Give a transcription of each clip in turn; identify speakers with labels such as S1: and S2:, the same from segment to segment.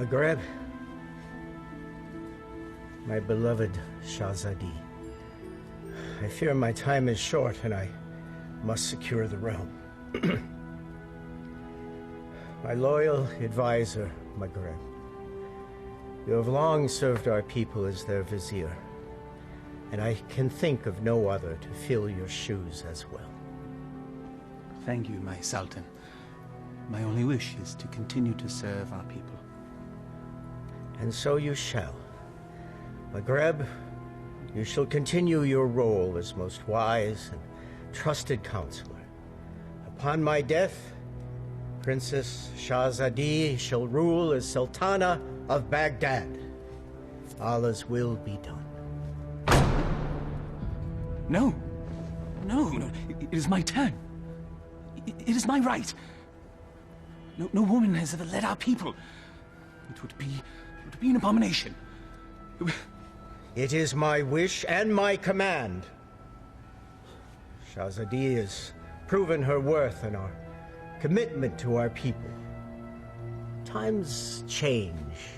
S1: Maghreb, my beloved Shahzadi, I fear my time is short and I must secure the realm. My loyal advisor, Maghreb, you have long served our people as their vizier, and I can think of no other to fill your shoes as well.
S2: Thank you, my Sultan. My only wish is to continue to serve our people.
S1: And so you shall. Maghreb, you shall continue your role as most wise and trusted counselor. Upon my death, Princess Shahzadi shall rule as Sultana of Baghdad. Allah's will be done.
S2: No. No. It is my turn. It is my right. No woman has ever led our people. It would be an abomination.
S1: It is my wish and my command. Shahzadi has proven her worth and our commitment to our people. Times change.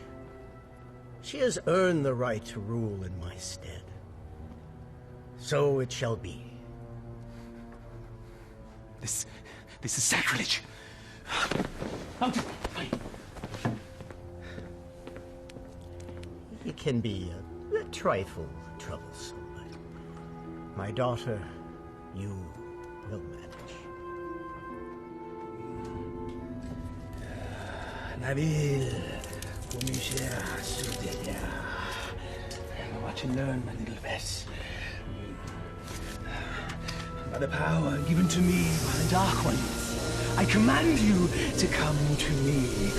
S1: She has earned the right to rule in my stead. So it shall be.
S2: This is sacrilege.
S1: It can be a trifle troublesome, but my daughter, you will manage.
S2: Nabil, watch and learn, my little Bess. By the power given to me by the Dark Ones, I command you to come to me.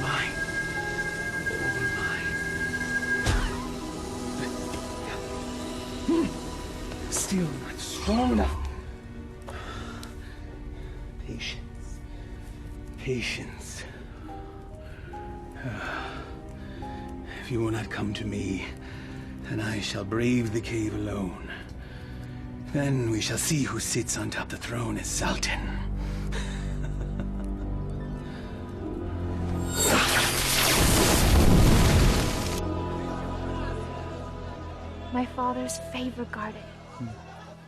S2: Mine. All mine. Still not strong enough. Patience. Patience. If you will not come to me, then I shall brave the cave alone. Then we shall see who sits on top the throne as Sultan.
S3: My father's favorite garden.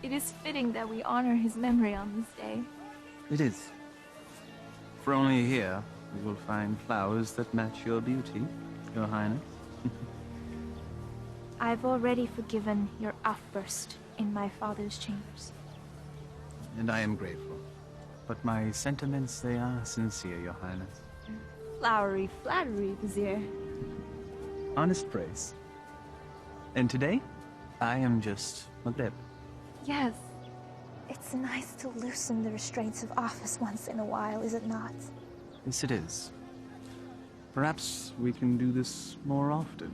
S3: It is fitting that we honor his memory on this day.
S2: It is. For only here you will find flowers that match your beauty, Your Highness.
S3: I've already forgiven your outburst in my father's chambers.
S2: And I am grateful. But my sentiments, they are sincere, Your Highness.
S3: Flowery flattery, Vizier.
S2: Honest praise. And today, I am just Maghreb.
S3: Yes. It's nice to loosen the restraints of office once in a while, is it not?
S2: Yes, it is. Perhaps we can do this more often.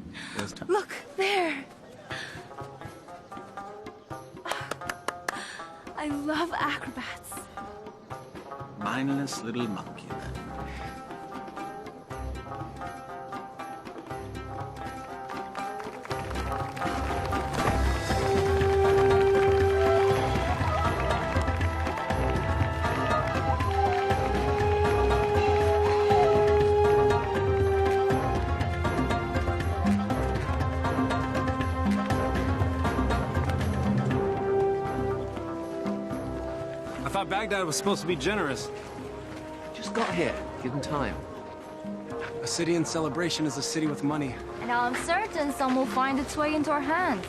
S3: Look, there! I love acrobats.
S2: Mindless little monkey, then.
S4: Baghdad was supposed to be generous.
S5: Just got here. Give them time.
S4: A city in celebration is a city with money.
S3: And I'm certain some will find its way into our hands.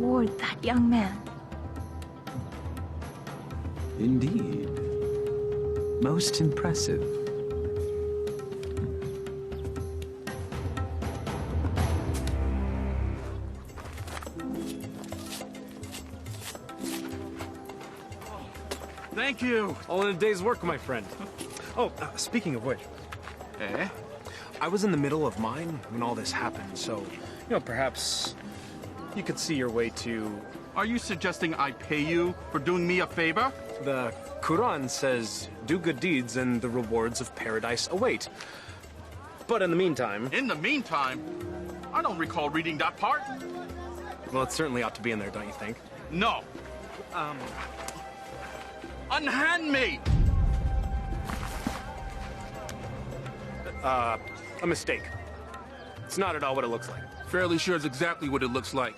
S3: reward that young man.
S5: Indeed. Most impressive.
S4: Thank you. All in a day's work, my friend. Oh, speaking of which.
S5: Eh?
S4: I was in the middle of mine when all this happened, so, perhaps you could see your way to...
S6: Are you suggesting I pay you for doing me a favor?
S4: The Quran says, do good deeds and the rewards of paradise await. But in the meantime...
S6: In the meantime, I don't recall reading that part.
S4: Well, it certainly ought to be in there, don't you think?
S6: No. Unhand me!
S4: A mistake. It's not at all what it looks like.
S6: Fairly sure it's exactly what it looks like.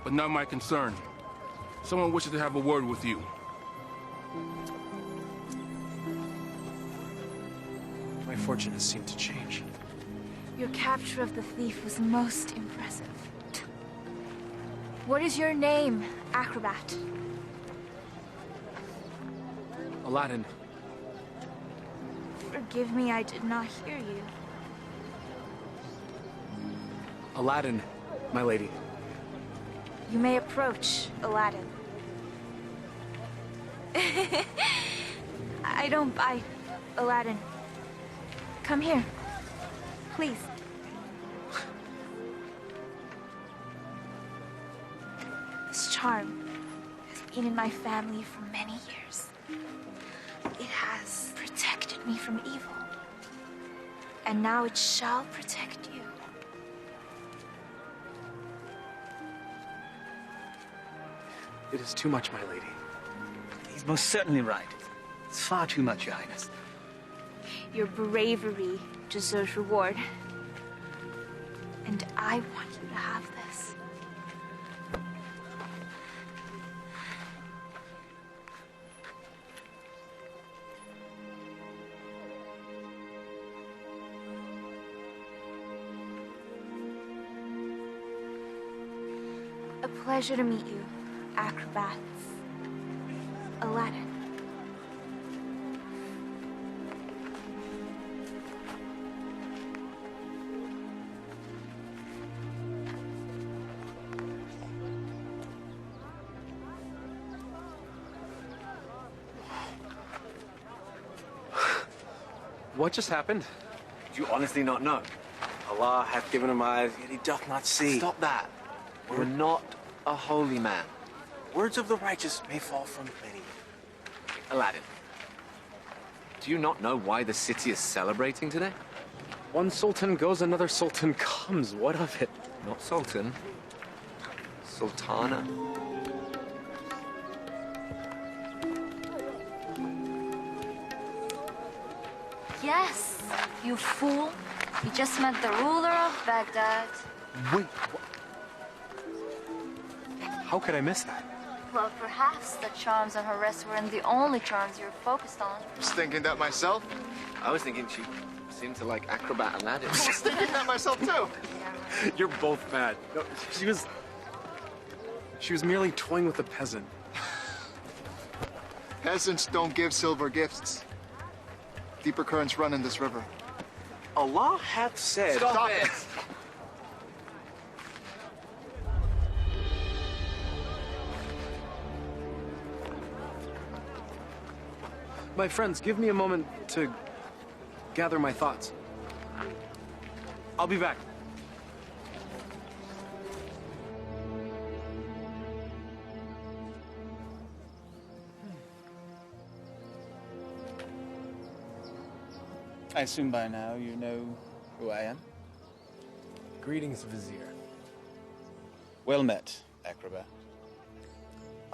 S6: But not my concern. Someone wishes to have a word with you.
S4: My fortune has seemed to change.
S3: Your capture of the thief was most impressive. What is your name, acrobat?
S4: Aladdin.
S3: Forgive me, I did not hear you.
S4: Aladdin, my lady.
S3: You may approach, Aladdin. I don't bite, Aladdin. Come here, please. This charm has been in my family for many years. It has protected me from evil. And now it shall protect you.
S4: It is too much, my lady.
S7: He's most certainly right. It's far too much, Your Highness.
S3: Your bravery deserves reward. And I want you to have this. A pleasure to meet you, acrobats. Aladdin.
S4: What just happened?
S5: Do you honestly not know?
S7: Allah hath given him eyes, yet he doth not see.
S5: Stop that. We're not a holy man.
S7: Words of the righteous may fall from many.
S5: Aladdin, do you not know why the city is celebrating today?
S4: One sultan goes, another sultan comes. What of it?
S5: Not Sultan. Sultana.
S8: Yes, you fool. You just met the ruler of Baghdad.
S4: Wait, how could I miss that?
S8: Well, perhaps the charms on her wrist weren't the only charms you were focused on.
S9: Was thinking that myself.
S5: I was thinking she seemed to like acrobat Aladdin.
S9: I was thinking that myself too.
S4: You're both bad. No, she was merely toying with a peasant.
S9: Peasants don't give silver gifts. Deeper currents run in this river.
S7: Allah hath said...
S9: Stop it!
S4: My friends, give me a moment to gather my thoughts. I'll be back.
S2: I assume by now you know who I am?
S4: Greetings, Vizier.
S2: Well met, acrobat.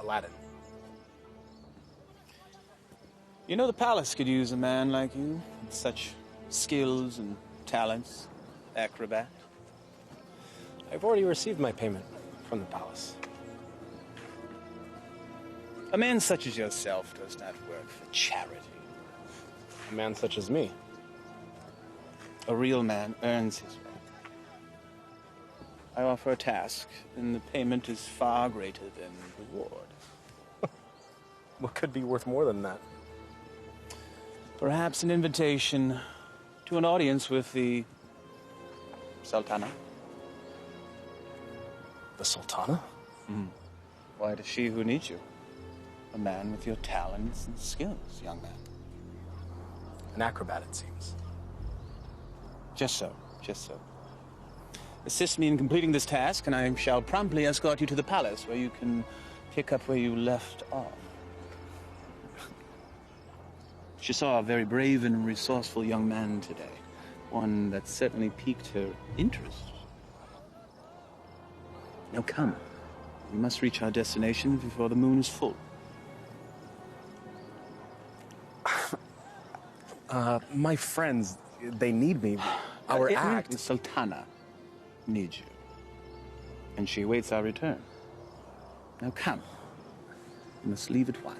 S4: Aladdin.
S2: You know the palace could use a man like you, with such skills and talents, acrobat.
S4: I've already received my payment from the palace.
S2: A man such as yourself does not work for charity.
S4: A man such as me.
S2: A real man earns his
S7: I offer a task, and the payment is far greater than reward.
S4: What could be worth more than that?
S7: Perhaps an invitation to an audience with the Sultana.
S4: The Sultana?
S7: Why, it is she who needs you. A man with your talents and skills, young man.
S4: An acrobat, it seems.
S7: Just so, just so. Assist me in completing this task, and I shall promptly escort you to the palace, where you can pick up where you left off. She saw a very brave and resourceful young man today. One that certainly piqued her interest. Now come. We must reach our destination before the moon is full.
S4: My friends, they need me. Our act.
S7: The Sultana needs you. And she awaits our return. Now come. We must leave at once.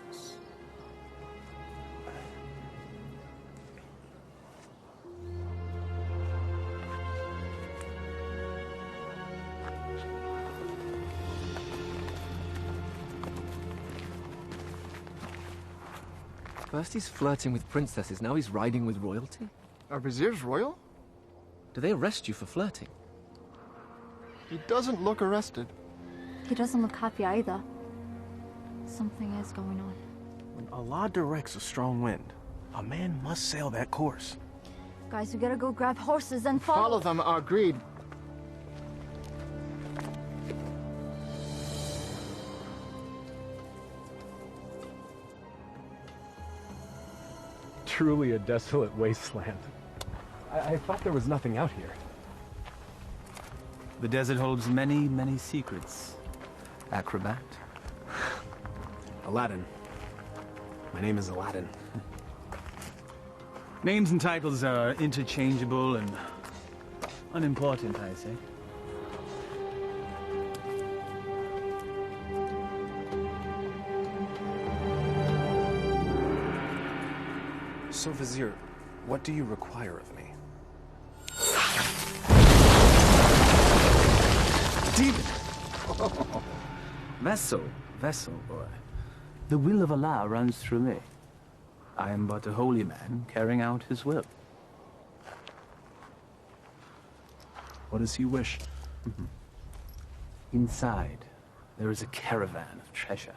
S5: First he's flirting with princesses, now he's riding with royalty?
S9: Are viziers royal?
S5: Do they arrest you for flirting?
S9: He doesn't look arrested.
S8: He doesn't look happy either. Something is going on.
S4: When Allah directs a strong wind, a man must sail that course.
S8: Guys, we gotta go grab horses and
S9: Follow them, agreed.
S4: Truly a desolate wasteland. I thought there was nothing out here.
S7: The desert holds many, many secrets. Acrobat.
S4: Aladdin. My name is Aladdin.
S7: Names and titles are interchangeable and unimportant, I say.
S4: So, Vizier, what do you require of me?
S7: Demon! Vessel, boy. The will of Allah runs through me. I am but a holy man carrying out his will.
S4: What does he wish?
S7: Inside, there is a caravan of treasure.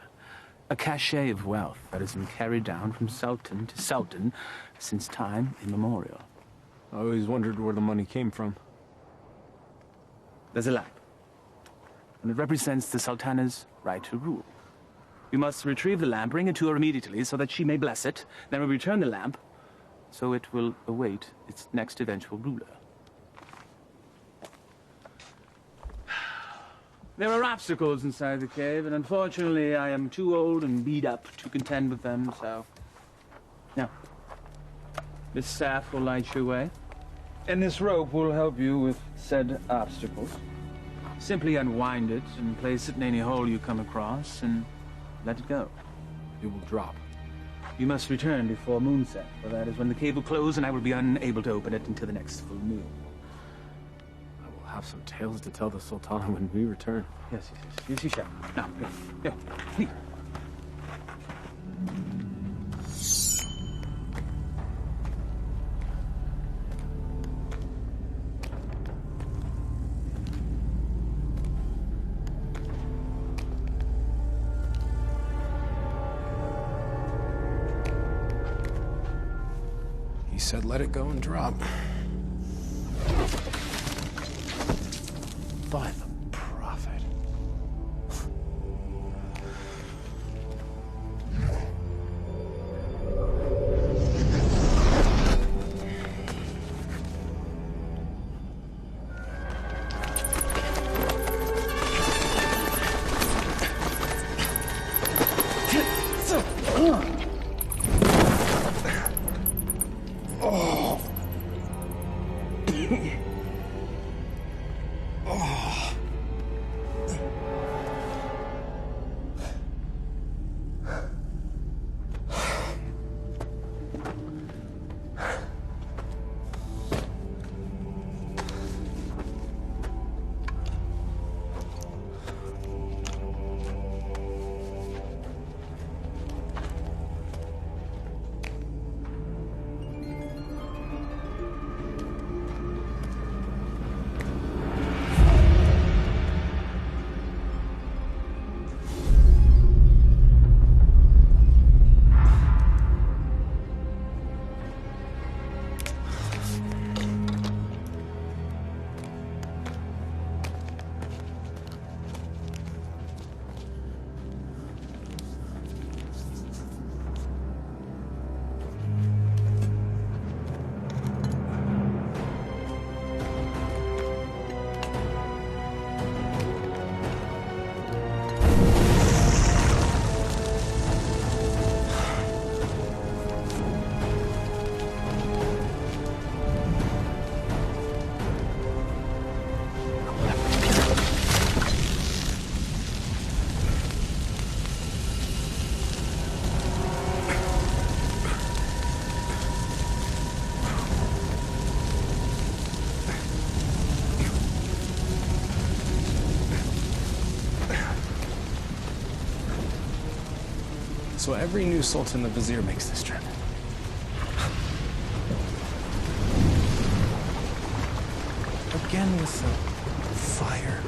S7: A cachet of wealth that has been carried down from sultan to sultan since time immemorial.
S4: I always wondered where the money came from.
S7: There's a lamp, and it represents the sultana's right to rule. We must retrieve the lamp, bring it to her immediately so that she may bless it. Then we return the lamp, so it will await its next eventual ruler. There are obstacles inside the cave, and unfortunately I am too old and beat up to contend with them, so... Now, this staff will light your way, and this rope will help you with said obstacles. Simply unwind it and place it in any hole you come across, and let it go.
S4: It will drop.
S7: You must return before moonset, for that is when the cave will close, and I will be unable to open it until the next full moon.
S4: Have some tales to tell the Sultana when we return.
S7: Yes, you shall. Now, here, please.
S4: He said let it go and drop. By the Prophet. So every new Sultan the Vizier makes this trip. Again with the fire.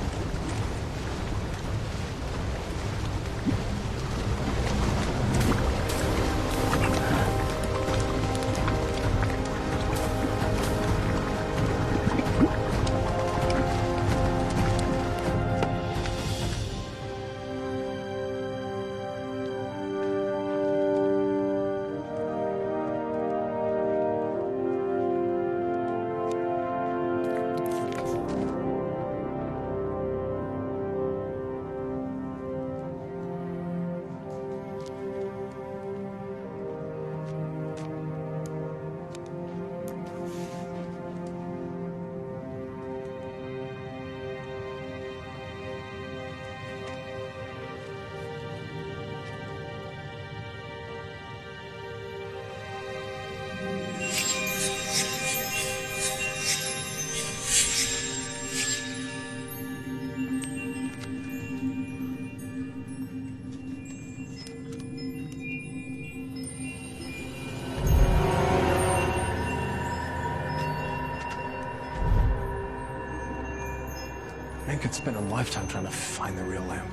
S4: Man could spend a lifetime trying to find the real lamp.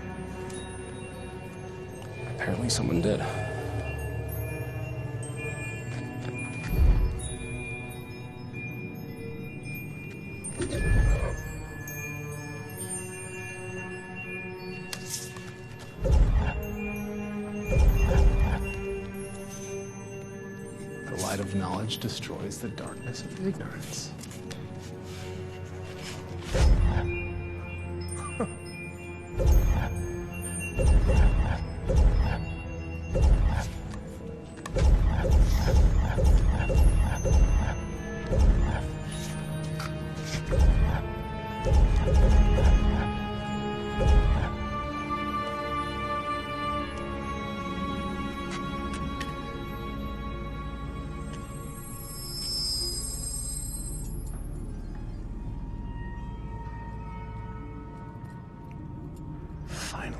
S4: Apparently someone did. The light of knowledge destroys the darkness of ignorance. Finally.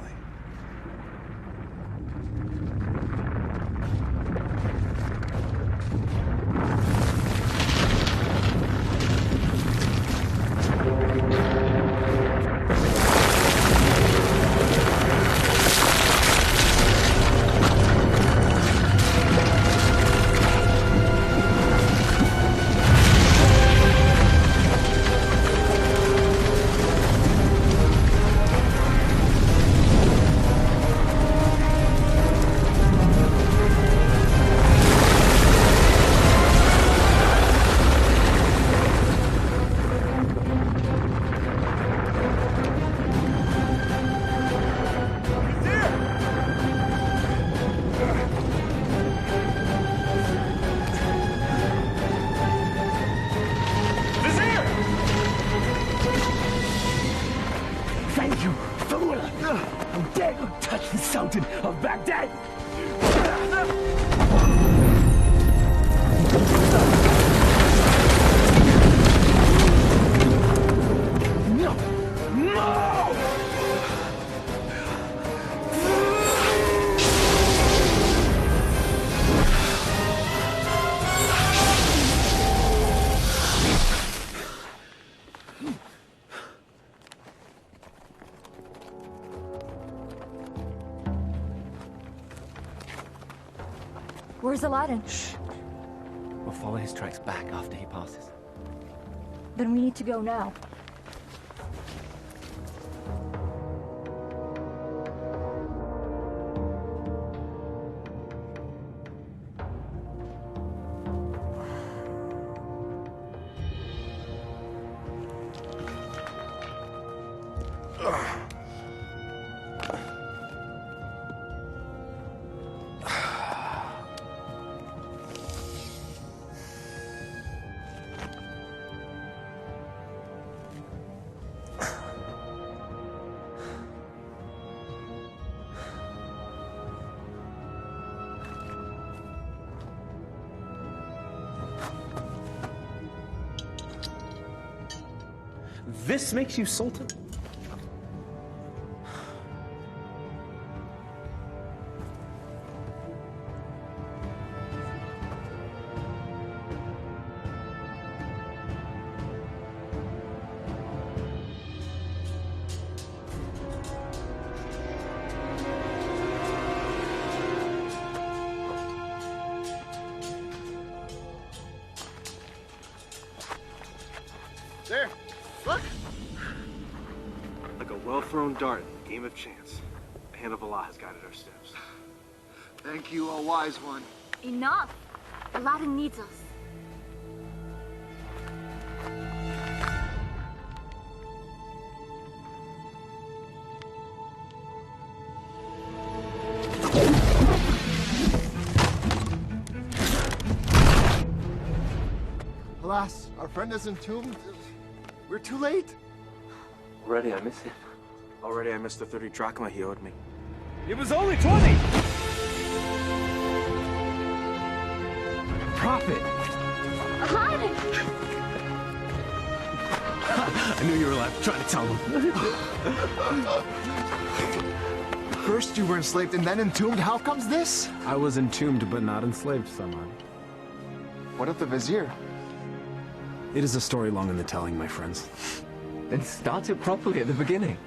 S2: Sultan of Baghdad! No! No!
S8: Where's Aladdin?
S5: Shh. We'll follow his tracks back after he passes.
S8: Then we need to go now.
S4: This makes you Sultan? well-thrown dart, game of chance. The hand of Allah has guided our steps.
S9: Thank you, O wise one.
S8: Enough! Aladdin needs us.
S9: Alas, our friend is entombed. We're too late.
S5: Already I miss him.
S4: Already I missed the 30 drachma he owed me.
S2: It was only 20! Prophet!
S8: Aladdin!
S2: I knew you were alive. Trying to tell them.
S9: First you were enslaved and then entombed. How comes this?
S4: I was entombed but not enslaved, Saman.
S9: What of the vizier?
S4: It is a story long in the telling, my friends.
S5: Then start it properly at the beginning.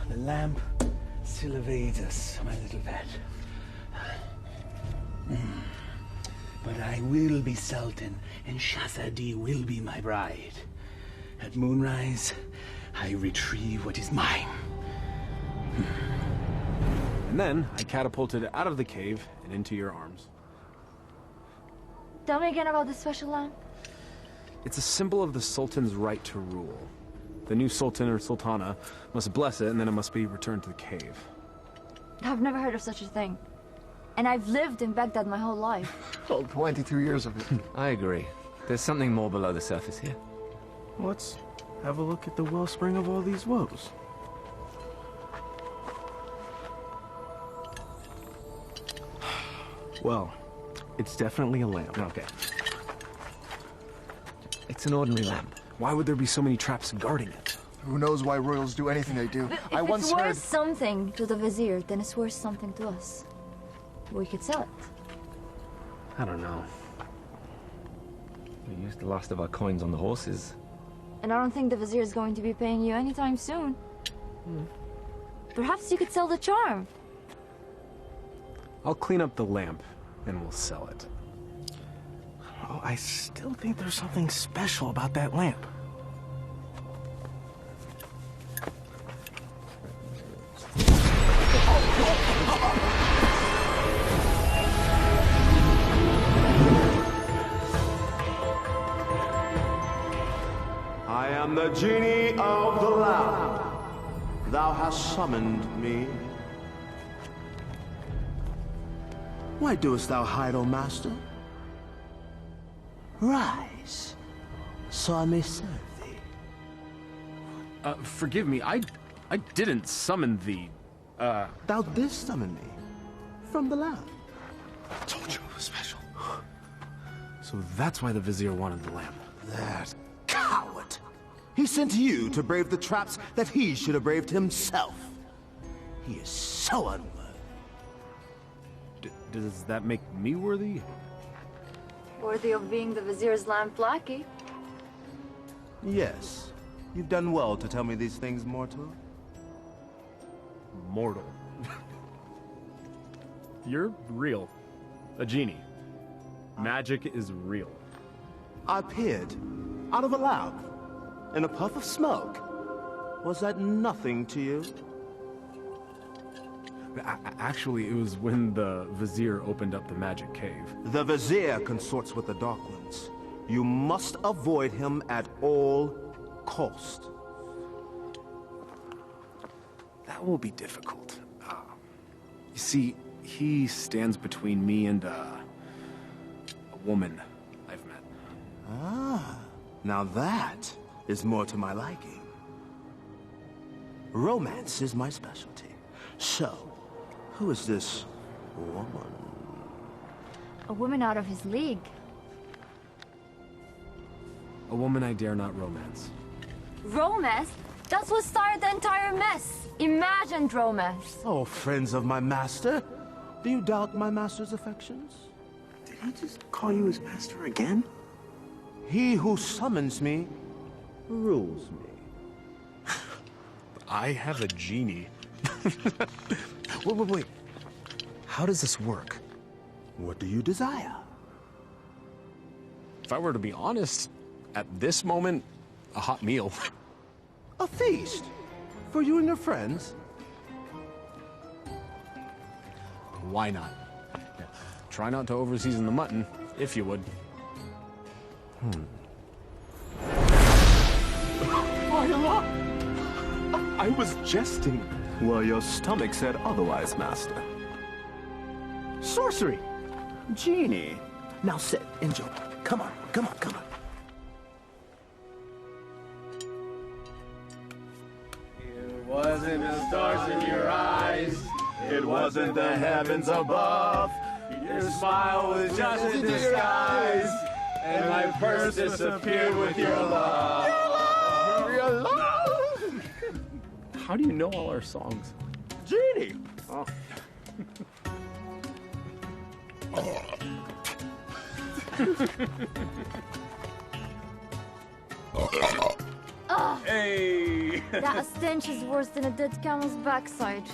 S2: The lamp still evades us, my little pet. But I will be Sultan, and Shahzadi will be my bride. At moonrise, I retrieve what is mine.
S4: And then I catapulted out of the cave and into your arms.
S8: Tell me again about the special lamp.
S4: It's a symbol of the Sultan's right to rule. The new Sultan or Sultana must bless it, and then it must be returned to the cave.
S8: I've never heard of such a thing. And I've lived in Baghdad my whole life.
S9: Well, 22 years of it.
S5: I agree. There's something more below the surface here.
S4: Let's have a look at the wellspring of all these woes. Well, it's definitely a lamp.
S5: Okay. It's an ordinary lamp.
S4: Why would there be so many traps guarding it?
S9: Who knows why royals do anything they do?
S8: If
S9: I once
S8: it's worth
S9: heard...
S8: something to the vizier, then it's worth something to us. We could sell it.
S4: I don't know.
S5: We used the last of our coins on the horses.
S8: And I don't think the vizier is going to be paying you anytime soon. Perhaps you could sell the charm.
S4: I'll clean up the lamp, and we'll sell it.
S2: Oh, I still think there's something special about that lamp.
S10: I am the genie of the lamp. Thou hast summoned me. Why doest thou hide, O master? Rise, so I may serve thee.
S4: Forgive me, I didn't summon thee.
S10: Thou didst summon me from the lamp.
S4: I told you it was special. So that's why the vizier wanted the lamp.
S10: That coward. He sent you to brave the traps that he should have braved himself. He is so unworthy.
S4: Does that make me worthy?
S8: Worthy of being the vizier's lamp lackey.
S10: Yes. You've done well to tell me these things, mortal.
S4: Mortal. You're real. A genie. Magic is real.
S10: I appeared out of a lamp in a puff of smoke. Was that nothing to you?
S4: Actually, it was when the vizier opened up the magic cave.
S10: The vizier consorts with the Dark Ones. You must avoid him at all cost.
S4: That will be difficult. You see, he stands between me and a woman I've met.
S10: Ah, now that is more to my liking. Romance is my specialty. So, who is this woman?
S8: A woman out of his league.
S4: A woman I dare not romance.
S8: Romance? That's what started the entire mess. Imagined romance.
S10: Oh, friends of my master, do you doubt my master's affections?
S11: Did he just call you his master again?
S10: He who summons me rules me.
S4: I have a genie. Wait. How does this work?
S10: What do you desire?
S4: if I were to be honest, at this moment, a hot meal.
S10: A feast? For you and your friends?
S4: Why not? Yeah. Try not to overseason the mutton, if you would.
S10: I was jesting. Well, your stomach said otherwise, Master. Sorcery! Genie! Now sit, enjoy. Come on, come on, come on.
S12: It wasn't the stars in your eyes. It wasn't the heavens above. Your smile was just a disguise. And my purse disappeared with your love.
S10: Your love!
S4: How do you know all our songs?
S10: Genie!
S4: Oh.
S8: Hey! That stench is worse than a dead camel's backside.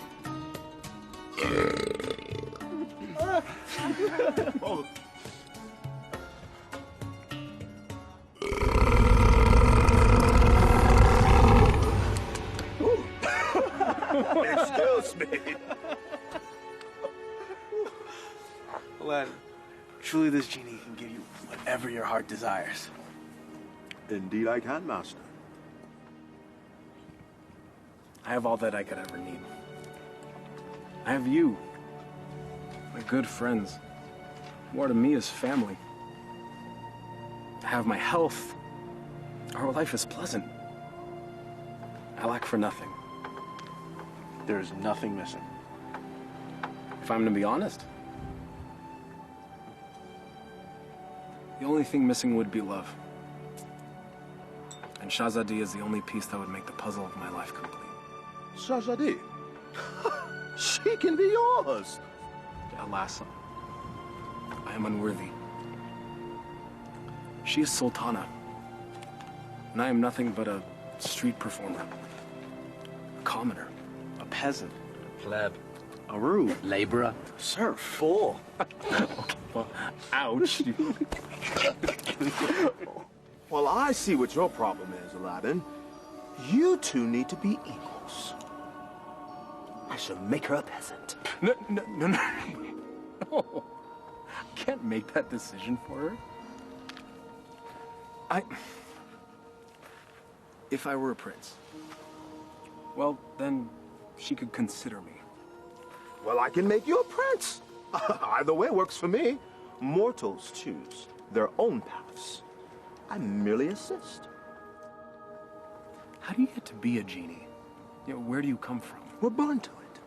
S10: Excuse me.
S11: Aladdin, truly this genie can give you whatever your heart desires.
S10: Indeed I can, Master.
S4: I have all that I could ever need. I have you. My good friends. More to me is family. I have my health. Our life is pleasant. I lack for nothing.
S11: There is nothing missing.
S4: If I'm to be honest, the only thing missing would be love. And Shahzadi is the only piece that would make the puzzle of my life complete.
S10: Shahzadi? She can be yours.
S4: Alas, I am unworthy. She is Sultana, and I am nothing but a street performer, a commoner,
S11: A peasant.
S5: Pleb.
S11: A rube.
S5: Laborer.
S11: Serf. Fool.
S4: Well, ouch.
S10: Well, I see what your problem is, Aladdin. You two need to be equals. I shall make her a peasant.
S4: No. No. I can't make that decision for her. If I were a prince, well, then she could consider me.
S10: Well, I can make you a prince. Either way works for me. Mortals choose their own paths. I merely assist.
S4: How do you get to be a genie? You know, where do you come from?
S10: We're born to it.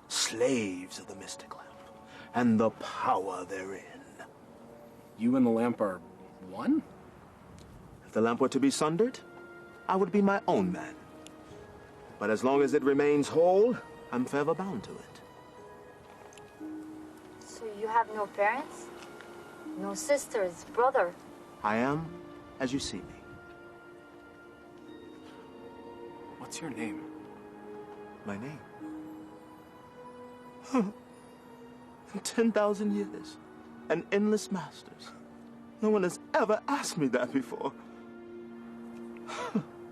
S10: Slaves of the mystic lamp and the power therein.
S4: You and the lamp are one?
S10: If the lamp were to be sundered, I would be my own man. But as long as it remains whole, I'm forever bound to it.
S8: So you have no parents? No sisters, brother?
S10: I am as you see me.
S4: What's your name?
S10: My name? In 10,000 years and endless masters, no one has ever asked me that before.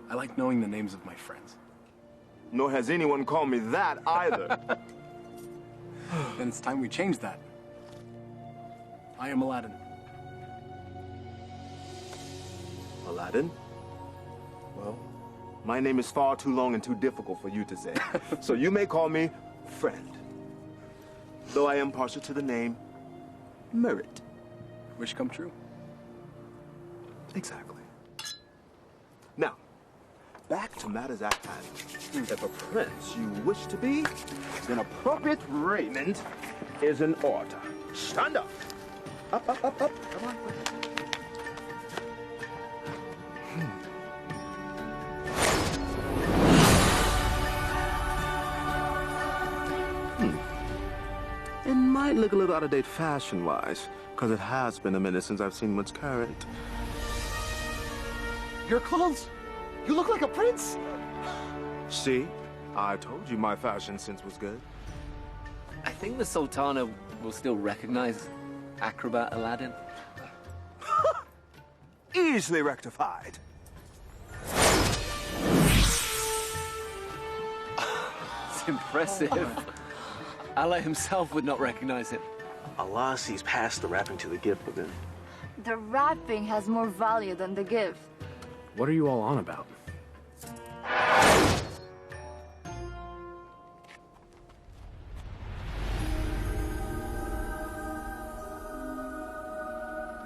S4: I like knowing the names of my friends.
S10: Nor has anyone called me that either.
S4: Then it's time we change that. I am Aladdin.
S10: Aladdin? Well, my name is far too long and too difficult for you to say. So you may call me friend. Though I am partial to the name Merit.
S4: Wish come true.
S10: Exactly. Now, back to matters at hand. If a prince you wish to be, then appropriate raiment is in order. Stand up. Up. Come on. It might look a little out of date fashion-wise, because it has been a minute since I've seen what's current.
S11: Your clothes? You look like a prince.
S10: See? I told you my fashion sense was good.
S5: I think the Sultana will still recognize acrobat Aladdin.
S10: easily rectified.
S5: It's impressive. Allah himself would not recognize it.
S11: Allah sees past the wrapping to the gift within.
S8: The wrapping has more value than the gift.
S4: What are you all on about?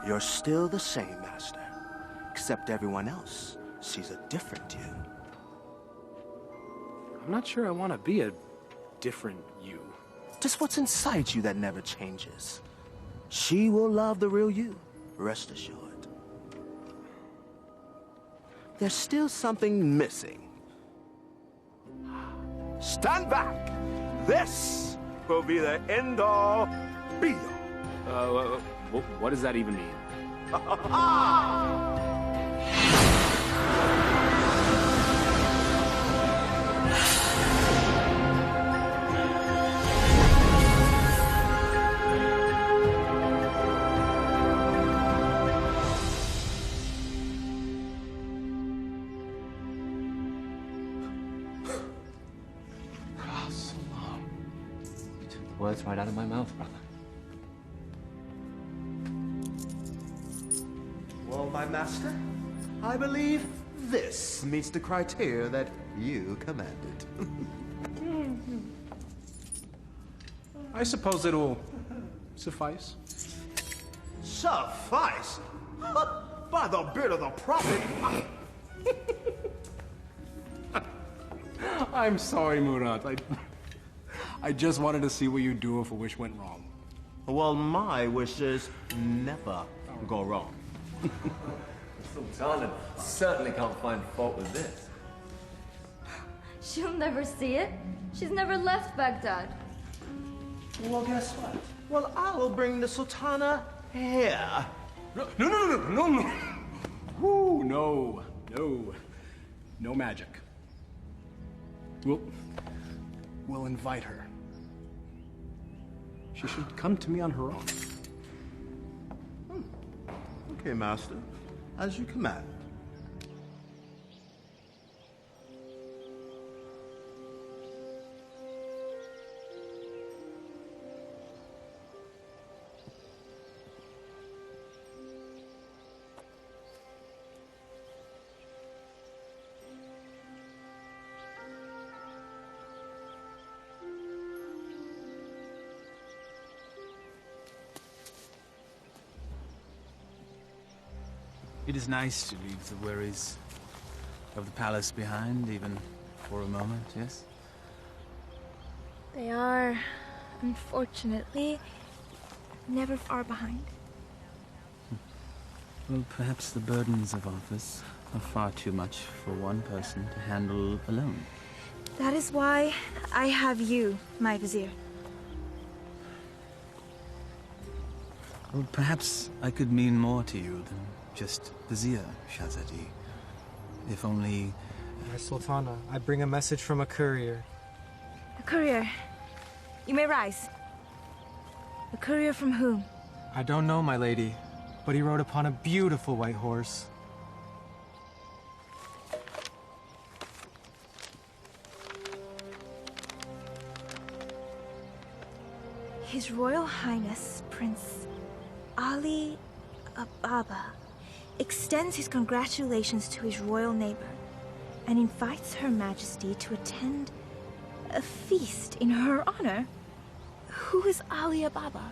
S10: You're still the same, Master. Except everyone else sees a different you.
S4: I'm not sure I want to be a different you.
S10: Just what's inside you that never changes. She will love the real you, rest assured. There's still something missing. Stand back! This will be the end-all, be-all.
S4: What does that even mean?
S5: Words right out of my mouth, brother.
S10: Well, my master, I believe this meets the criteria that you commanded.
S4: I suppose it'll suffice.
S10: Suffice? By the beard of the prophet!
S4: I'm sorry, Murat. I just wanted to see what you'd do if a wish went wrong.
S10: Well, my wishes never go wrong.
S5: Sultana certainly can't find fault with this.
S8: She'll never see it. She's never left Baghdad.
S10: Well, guess what? Well, I'll bring the Sultana here.
S4: No. Woo, no. No magic. We'll invite her. She should come to me on her own.
S10: Okay, Master. As you command.
S7: It is nice to leave the worries of the palace behind, even for a moment, yes?
S3: They are, unfortunately, never far behind.
S7: Well, perhaps the burdens of office are far too much for one person to handle alone.
S3: That is why I have you, my vizier.
S7: Well, perhaps I could mean more to you than just Vizier, Shahzadi. If only...
S13: My Sultana, I bring a message from a courier.
S3: A courier. You may rise. A courier from whom?
S13: I don't know, my lady, but he rode upon a beautiful white horse.
S3: His Royal Highness, Prince Ali Ababa, extends his congratulations to his royal neighbor and invites Her Majesty to attend a feast in her honor. Who is Ali Ababa?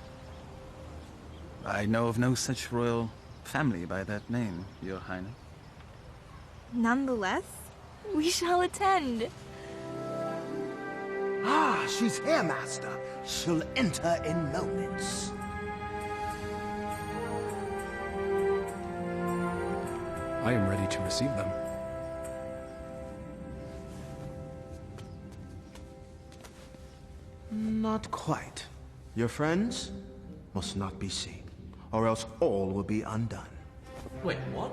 S7: I know of no such royal family by that name, Your Highness.
S3: Nonetheless, we shall attend.
S10: Ah, she's here, Master. She'll enter in moments.
S4: I am ready to receive them.
S10: Not quite. Your friends must not be seen, or else all will be undone.
S5: Wait, what?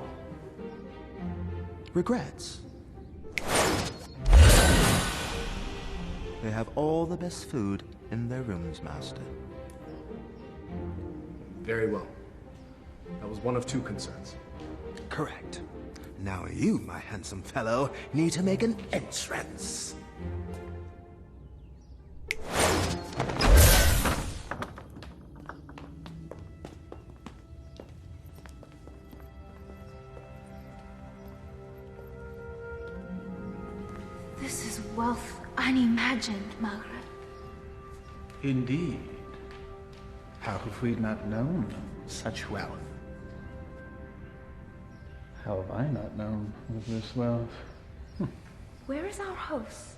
S10: Regrets. They have all the best food in their rooms, Master.
S4: Very well. That was one of two concerns.
S10: Correct. Now you, my handsome fellow, need to make an entrance.
S3: This is wealth unimagined, Margaret.
S7: Indeed. How have we not known such wealth? How have I not known of this wealth?
S3: Where is our host?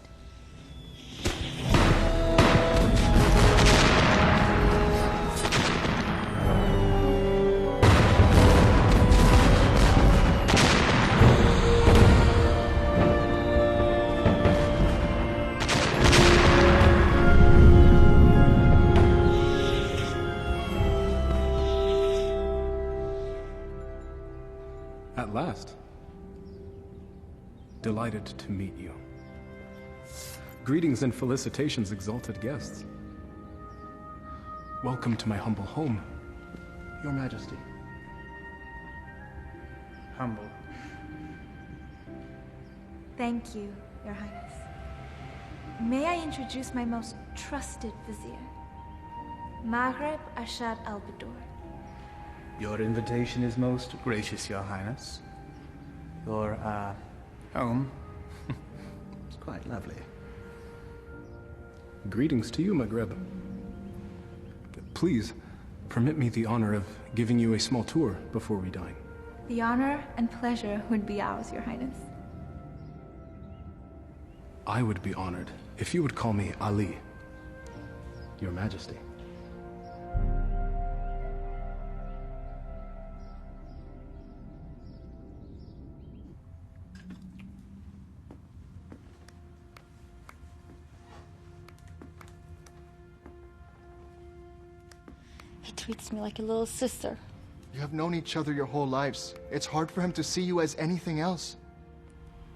S4: At last. Delighted to meet you. Greetings and felicitations, exalted guests. Welcome to my humble home, Your Majesty.
S7: Humble.
S3: Thank you, Your Highness. May I introduce my most trusted vizier, Maghreb Ashad al-Badur.
S7: Your invitation is most gracious, Your Highness. Your, home is quite lovely.
S4: Greetings to you, Maghreb. Please, permit me the honor of giving you a small tour before we dine.
S3: The honor and pleasure would be ours, Your Highness.
S4: I would be honored if you would call me Ali, Your Majesty.
S8: He treats me like a little sister.
S9: You have known each other your whole lives. It's hard for him to see you as anything else.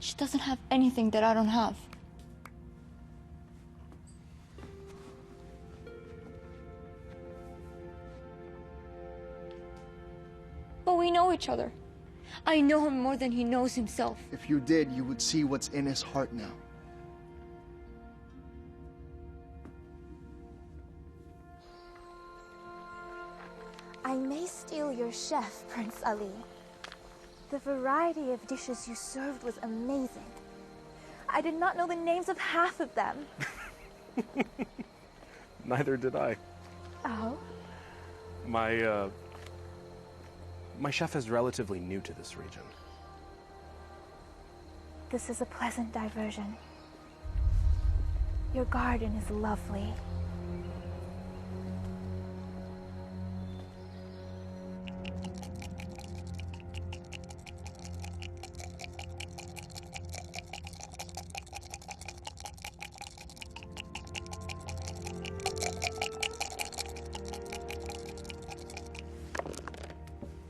S8: She doesn't have anything that I don't have. But we know each other. I know him more than he knows himself.
S9: If you did, you would see what's in his heart now.
S3: I may steal your chef, Prince Ali. The variety of dishes you served was amazing. I did not know the names of half of them.
S4: Neither did I.
S3: Oh?
S4: My chef is relatively new to this region.
S3: This is a pleasant diversion. Your garden is lovely.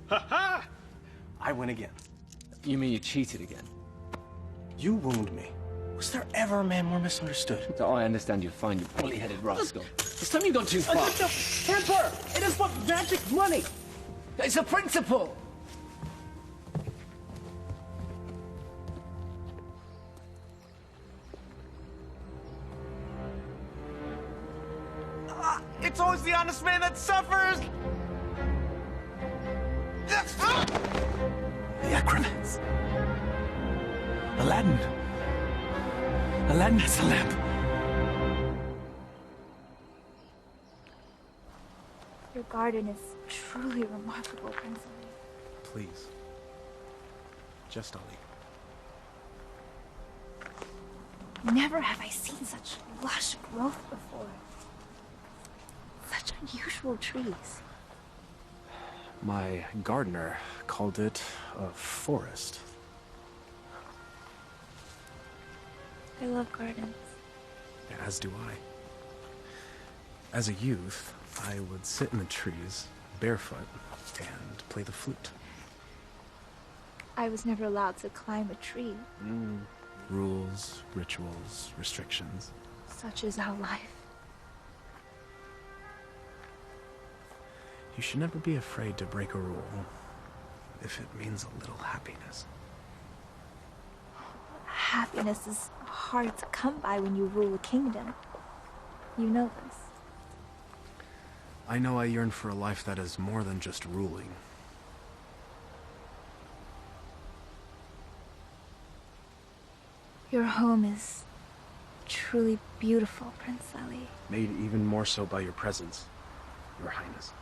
S4: Ha-ha! I win again.
S5: You mean you cheated again?
S4: You wound me. Was there ever a man more misunderstood?
S5: So I understand you're fine, you bully-headed rascal. This time you've gone too far.
S10: Temper! It is but magic money!
S5: It's a principle!
S12: It's always the honest man that suffers!
S2: The acromats. Aladdin. Aladdin has the lamp.
S3: Your garden is truly remarkable, Prince Ali.
S4: Please. Just Ali.
S3: Never have I seen such lush growth before. Such unusual trees.
S4: My gardener called it a forest.
S3: I love gardens.
S4: As do I. As a youth, I would sit in the trees, barefoot, and play the flute.
S3: I was never allowed to climb a tree.
S4: Rules, rituals, restrictions.
S3: Such is our life.
S4: You should never be afraid to break a rule. if it means a little happiness.
S3: Happiness is hard to come by when you rule a kingdom. You know this.
S4: I know I yearn for a life that is more than just ruling.
S3: Your home is truly beautiful, Prince Ali.
S4: Made even more so by your presence, Your Highness.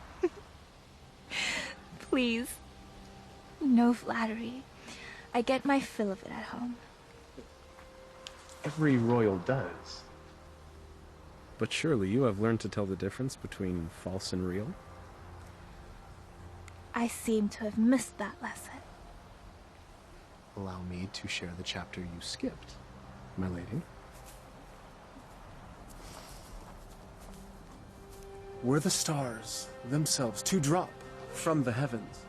S3: Please. No flattery. I get my fill of it at home.
S4: Every royal does. But surely you have learned to tell the difference between false and real?
S3: I seem to have missed that lesson.
S4: Allow me to share the chapter you skipped, my lady. Were the stars themselves to drop from the heavens,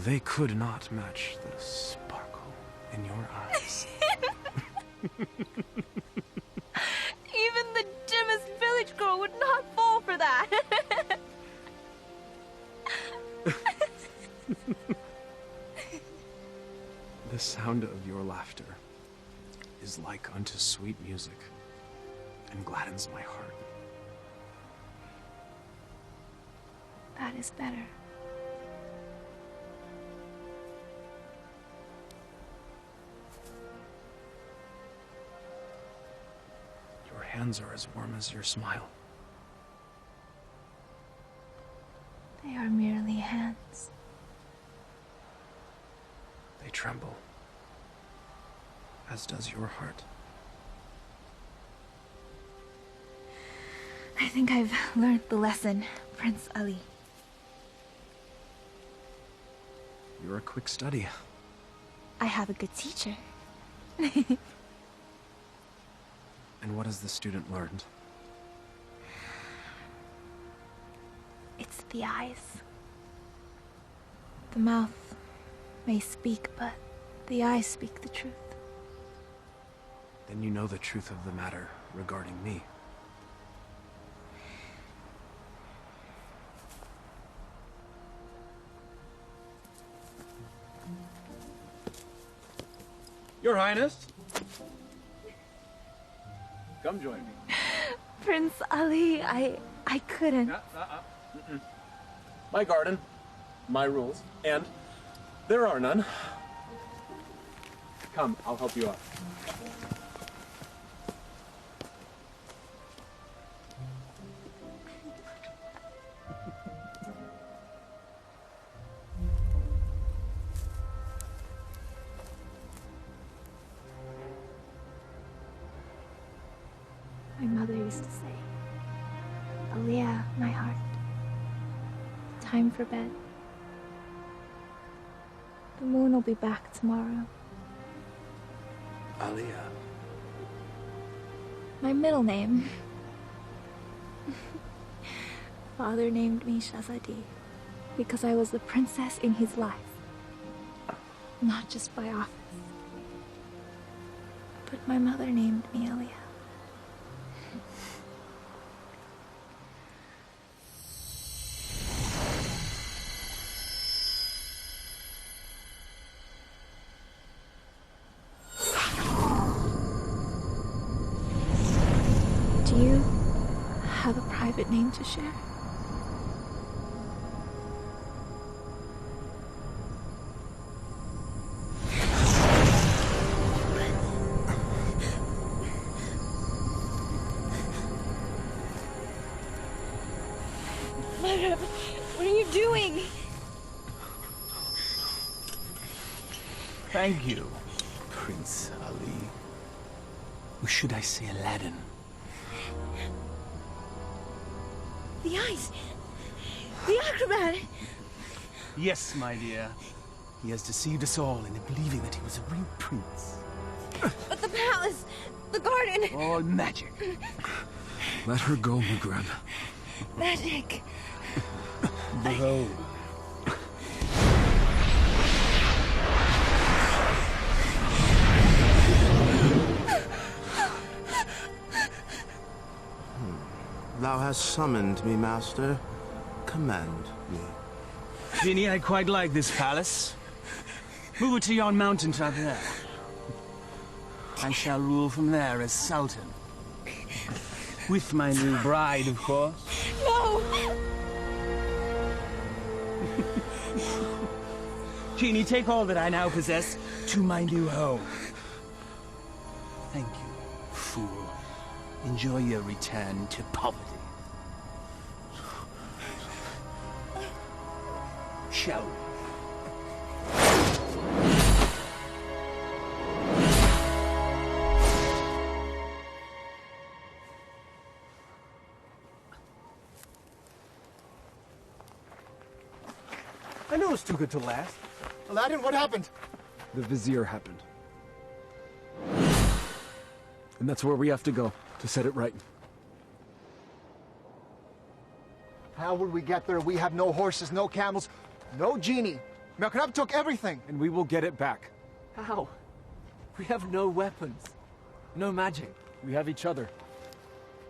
S4: they could not match the sparkle in your eyes.
S3: Even the dimmest village girl would not fall for that.
S4: The sound of your laughter is like unto sweet music and gladdens my heart.
S3: That is better.
S4: Your hands are as warm as your smile.
S3: They are merely hands.
S4: They tremble, as does your heart.
S3: I think I've learned the lesson, Prince Ali.
S4: You're a quick study.
S3: I have a good teacher.
S4: And what has the student learned?
S3: It's the eyes. The mouth may speak, but the eyes speak the truth.
S4: Then you know the truth of the matter regarding me.
S11: Your Highness. Come join me.
S3: Prince Ali, I couldn't.
S11: My garden, my rules, and there are none. Come, I'll help you out.
S3: My mother used to say, Aliyah, my heart, time for bed. The moon will be back tomorrow.
S4: Aliyah.
S3: My middle name. Father named me Shahzadi because I was the princess in his life. Not just by office. But my mother named me Aliyah. Do you have a private name to share? Mother, what are you doing?
S2: Thank you, Prince Ali. Or should I say Aladdin?
S3: The eyes! The acrobat!
S2: Yes, my dear. He has deceived us all into believing that he was a real prince.
S3: But the palace! The garden!
S2: All magic.
S4: Let her go, Maghreb.
S3: Magic!
S2: Bro.
S10: Thou hast summoned me, master. Command me.
S7: Genie, I quite like this palace. Move it to yon mountaintop there. I shall rule from there as Sultan. With my new bride, of course.
S3: No!
S7: Genie, take all that I now possess to my new home. Thank you, fool. Enjoy your return to poverty. Shall we?
S14: I knew it was too good to last.
S9: Aladdin, what happened?
S4: The Vizier happened. And that's where we have to go, to set it right.
S9: How will we get there? We have no horses, no camels, no genie. Merkrab took everything.
S4: And we will get it back.
S5: How? We have no weapons. No magic.
S4: We have each other.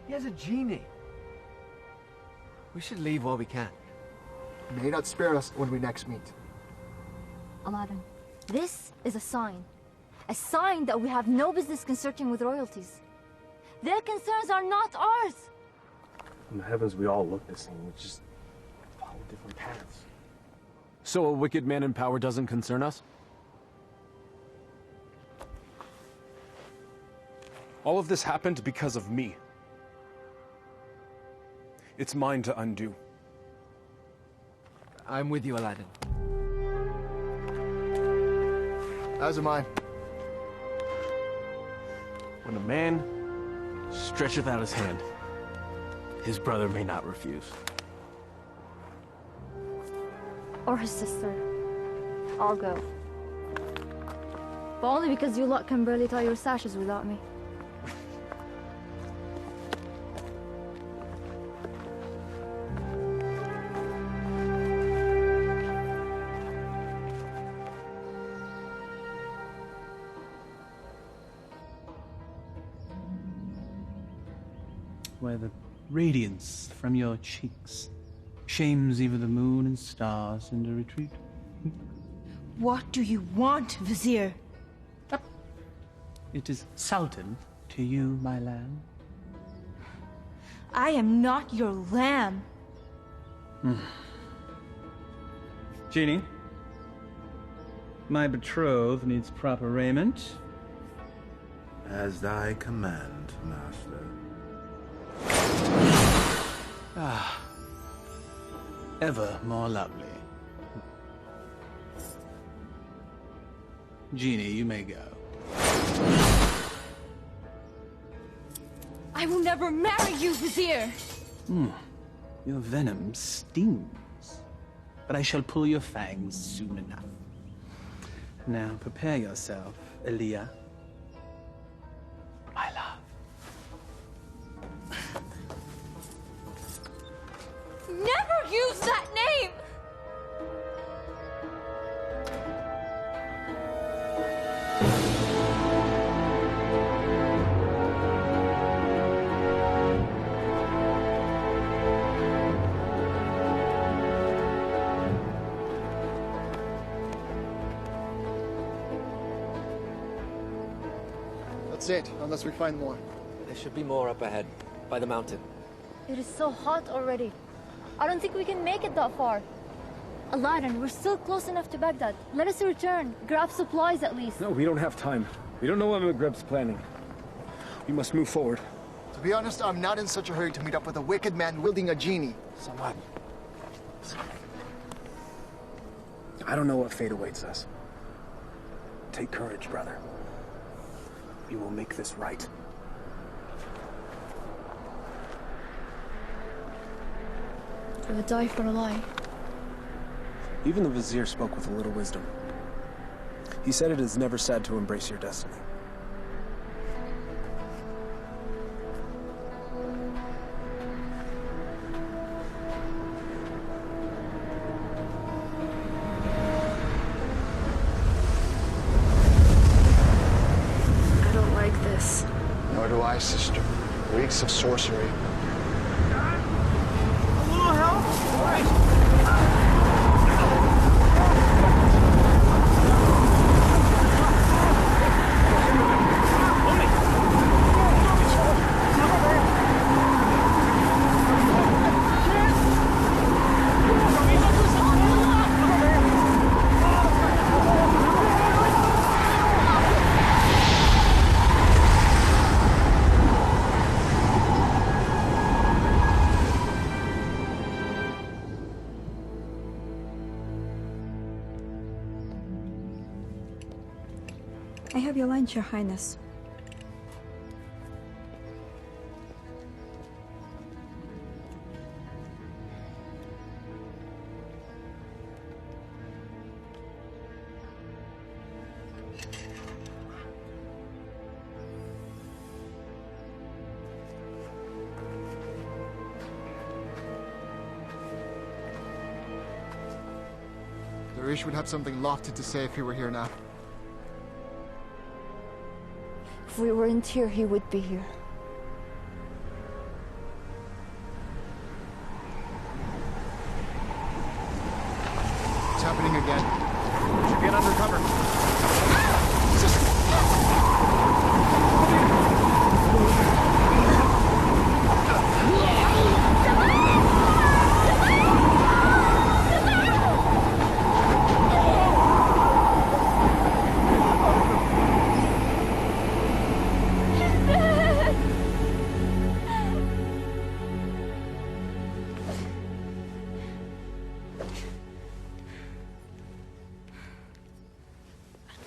S5: He has a genie. We should leave while we can.
S9: May not spare us when we next meet.
S8: Aladdin, this is a sign. A sign that we have no business consorting with royalties. Their concerns are not ours.
S4: In the heavens, we all look the same. We just follow different paths. So a wicked man in power doesn't concern us? All of this happened because of me. It's mine to undo.
S5: I'm with you, Aladdin.
S9: As am I.
S4: When a man stretcheth out his hand, his brother may not refuse.
S8: Or his sister. I'll go. But only because you lot can barely tie your sashes without me.
S7: Where the radiance from your cheeks shames even the moon and stars into retreat.
S3: What do you want, Vizier?
S7: It is Sultan to you, my lamb.
S3: I am not your lamb.
S7: Genie, my betrothed needs proper raiment.
S12: As thy command, master.
S7: Ah, ever more lovely. Genie, you may go.
S3: I will never marry you, Vizier!
S7: Your venom stings, but I shall pull your fangs soon enough. Now prepare yourself, Aaliyah. My love.
S3: Never use that name!
S9: That's it, unless we find more.
S5: There should be more up ahead, by the mountain.
S8: It is so hot already. I don't think we can make it that far. Aladdin, we're still close enough to Baghdad. Let us return. Grab supplies at least.
S4: No, we don't have time. We don't know what Maghrib's planning. We must move forward.
S9: To be honest, I'm not in such a hurry to meet up with a wicked man wielding a genie.
S4: So what? I don't know what fate awaits us. Take courage, brother. We will make this right.
S8: You would die for a lie.
S4: Even the Vizier spoke with a little wisdom. He said it is never sad to embrace your destiny.
S3: I don't like this.
S9: Nor do I, sister. Reeks of sorcery.
S11: A little help? All right.
S15: Your lunch, Your Highness.
S9: Darish would have something lofty to say if he were here now.
S8: If we weren't here, he would be here.
S9: It's happening again. We should get under cover.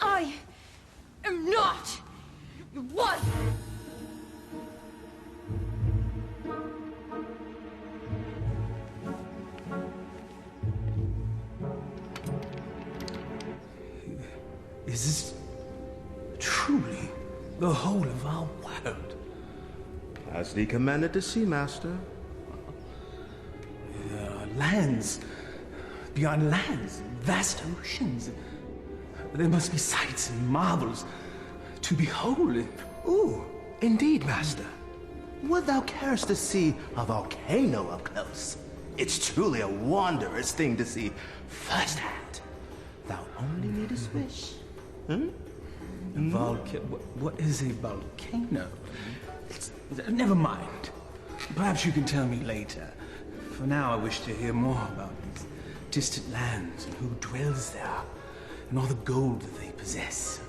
S16: I am not your wife!
S2: Is this truly the whole of our world?
S10: As thee commanded to see, Master.
S2: There are lands beyond lands, vast oceans. There must be sights and marvels to behold.
S10: Ooh, indeed, Master. Would thou carest to see a volcano up close? It's truly a wondrous thing to see firsthand. Thou only needest wish.
S2: What is a volcano? Never mind. Perhaps you can tell me later. For now, I wish to hear more about these distant lands and who dwells there, and all the gold that they possess.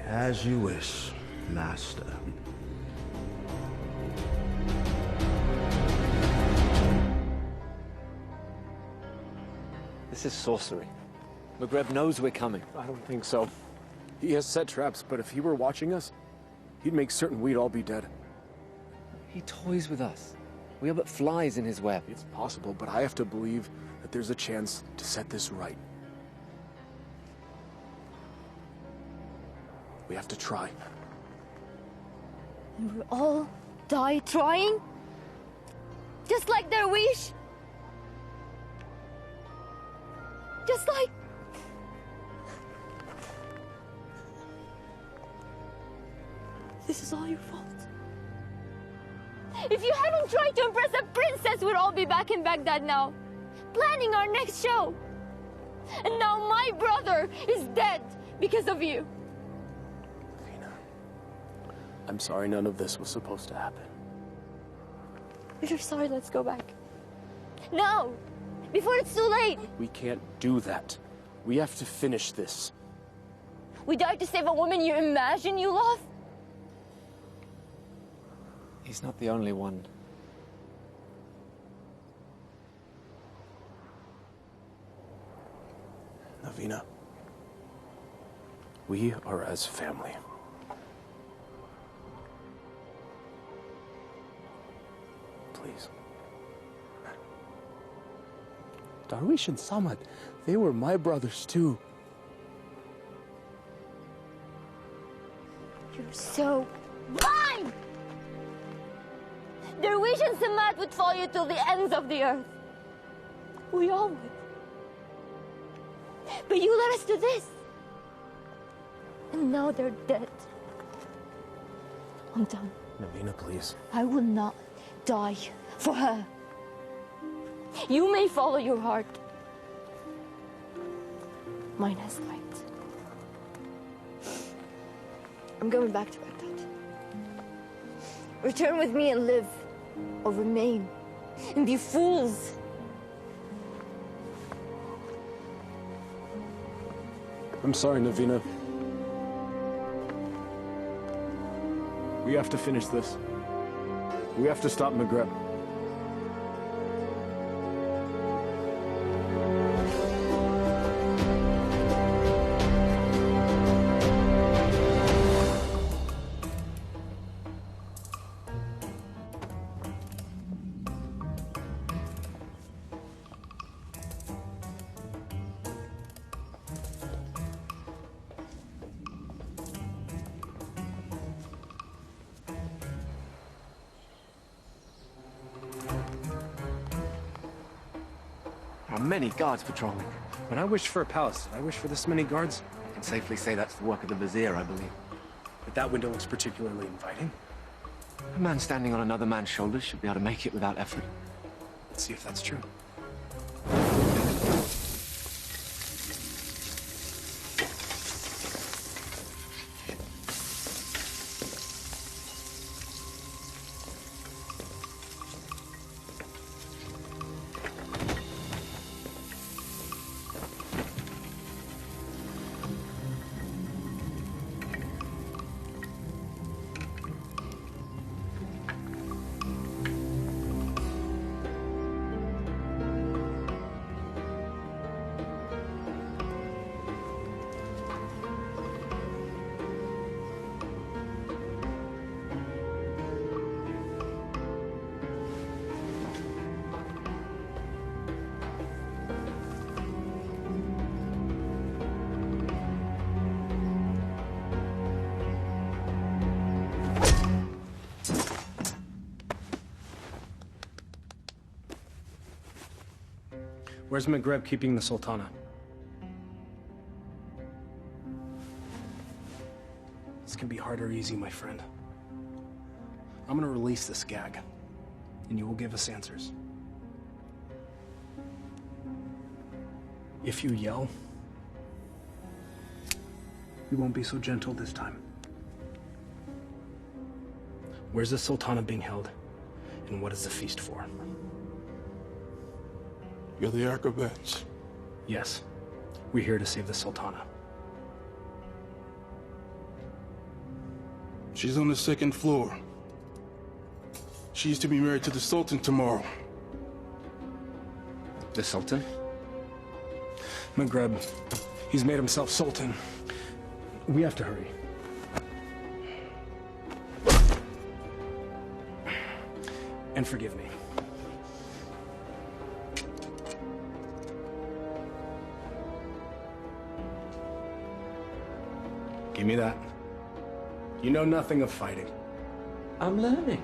S10: As you wish, Master.
S5: This is sorcery. Maghreb knows we're coming.
S4: I don't think so. He has set traps, but if he were watching us, he'd make certain we'd all be dead.
S5: He toys with us. We are but flies in his web.
S4: It's possible, but I have to believe that there's a chance to set this right. We have to try.
S8: And we'll all die trying? Just like their wish? Just like... This is all your fault. If you hadn't tried to impress a princess, we'd all be back in Baghdad now, planning our next show. And now my brother is dead because of you.
S4: I'm sorry none of this was supposed to happen.
S8: If you're sorry, let's go back. Now! Before it's too late!
S4: We can't do that. We have to finish this.
S8: We died to save a woman you imagine you love?
S5: He's not the only one.
S4: Navina, we are as family. Please. Darwish and Samad, they were my brothers too.
S8: You're so blind! Darwish and Samad would follow you till the ends of the earth. We all would. But you led us to this. And now they're dead. I'm done.
S4: Navina, please.
S8: I will not die for her. You may follow your heart. Mine has light. I'm going back to Baghdad. Return with me and live, or remain and be fools.
S4: I'm sorry, Navina. We have to finish this. We have to stop Maghreb.
S5: many guards patrolling.
S4: When I wished for a palace, I wished for this many guards.
S5: I can safely say that's the work of the vizier, I believe.
S4: But that window looks particularly inviting.
S5: A man standing on another man's shoulders should be able to make it without effort.
S4: Let's see if that's true. Where's Maghreb keeping the Sultana? This can be hard or easy, my friend. I'm gonna release this gag, and you will give us answers. If you yell, we won't be so gentle this time. Where's the Sultana being held, and what is the feast for?
S6: You're the acrobats.
S4: Yes, we're here to save the Sultana.
S6: She's on the second floor. She's to be married to the Sultan tomorrow.
S5: The Sultan?
S4: Maghreb, he's made himself Sultan. We have to hurry. And forgive me. Give me that. You know nothing of fighting.
S5: I'm learning.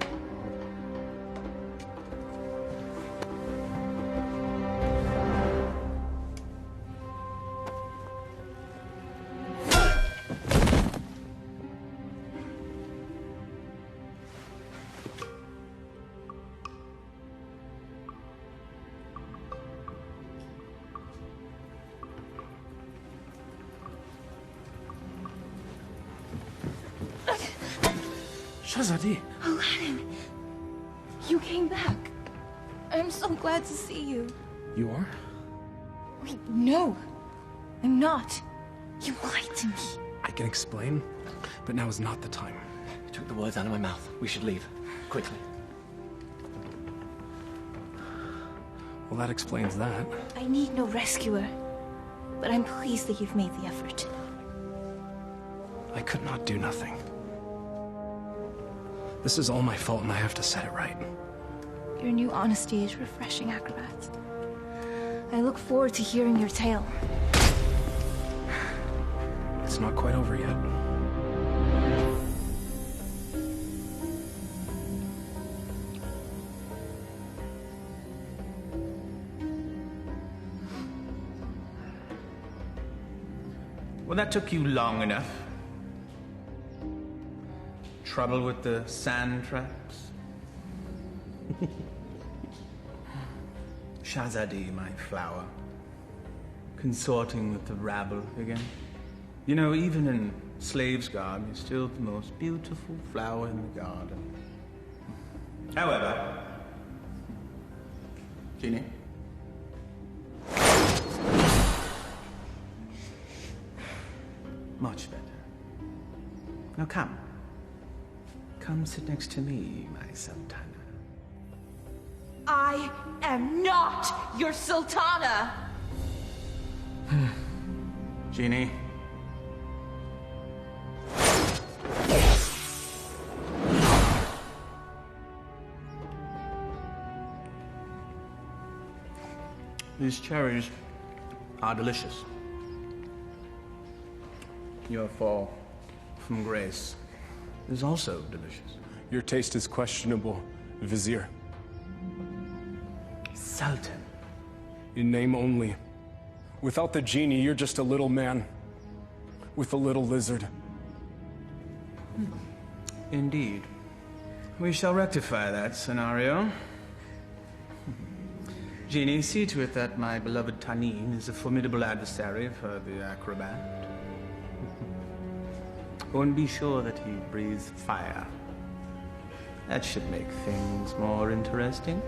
S2: Shahzadi.
S3: Aladdin, you came back. I'm so glad to see you.
S4: You are?
S3: Wait, no. I'm not. You lied to me.
S4: I can explain, but now is not the time.
S5: You took the words out of my mouth. We should leave. Quickly.
S4: Well, that explains that.
S3: I need no rescuer, but I'm pleased that you've made the effort.
S4: I could not do nothing. This is all my fault, and I have to set it right.
S3: Your new honesty is refreshing, acrobat. I look forward to hearing your tale.
S4: It's not quite over yet.
S7: Well, that took you long enough. Trouble with the sand traps? Shahzadi, my flower. Consorting with the rabble again. You know, even in slave's garb, you're still the most beautiful flower in the garden. However, Genie? Much better. Now come. Come sit next to me, my Sultana.
S16: I am not your Sultana!
S7: Genie. These cherries are delicious. Your fall from grace is also delicious.
S4: Your taste is questionable, Vizier.
S7: Sultan,
S4: In name only. Without the genie, you're just a little man. With a little lizard.
S7: Indeed. We shall rectify that scenario. Genie, see to it that my beloved Tanin is a formidable adversary for the acrobat. Go and be sure that he breathes fire. That should make things more interesting.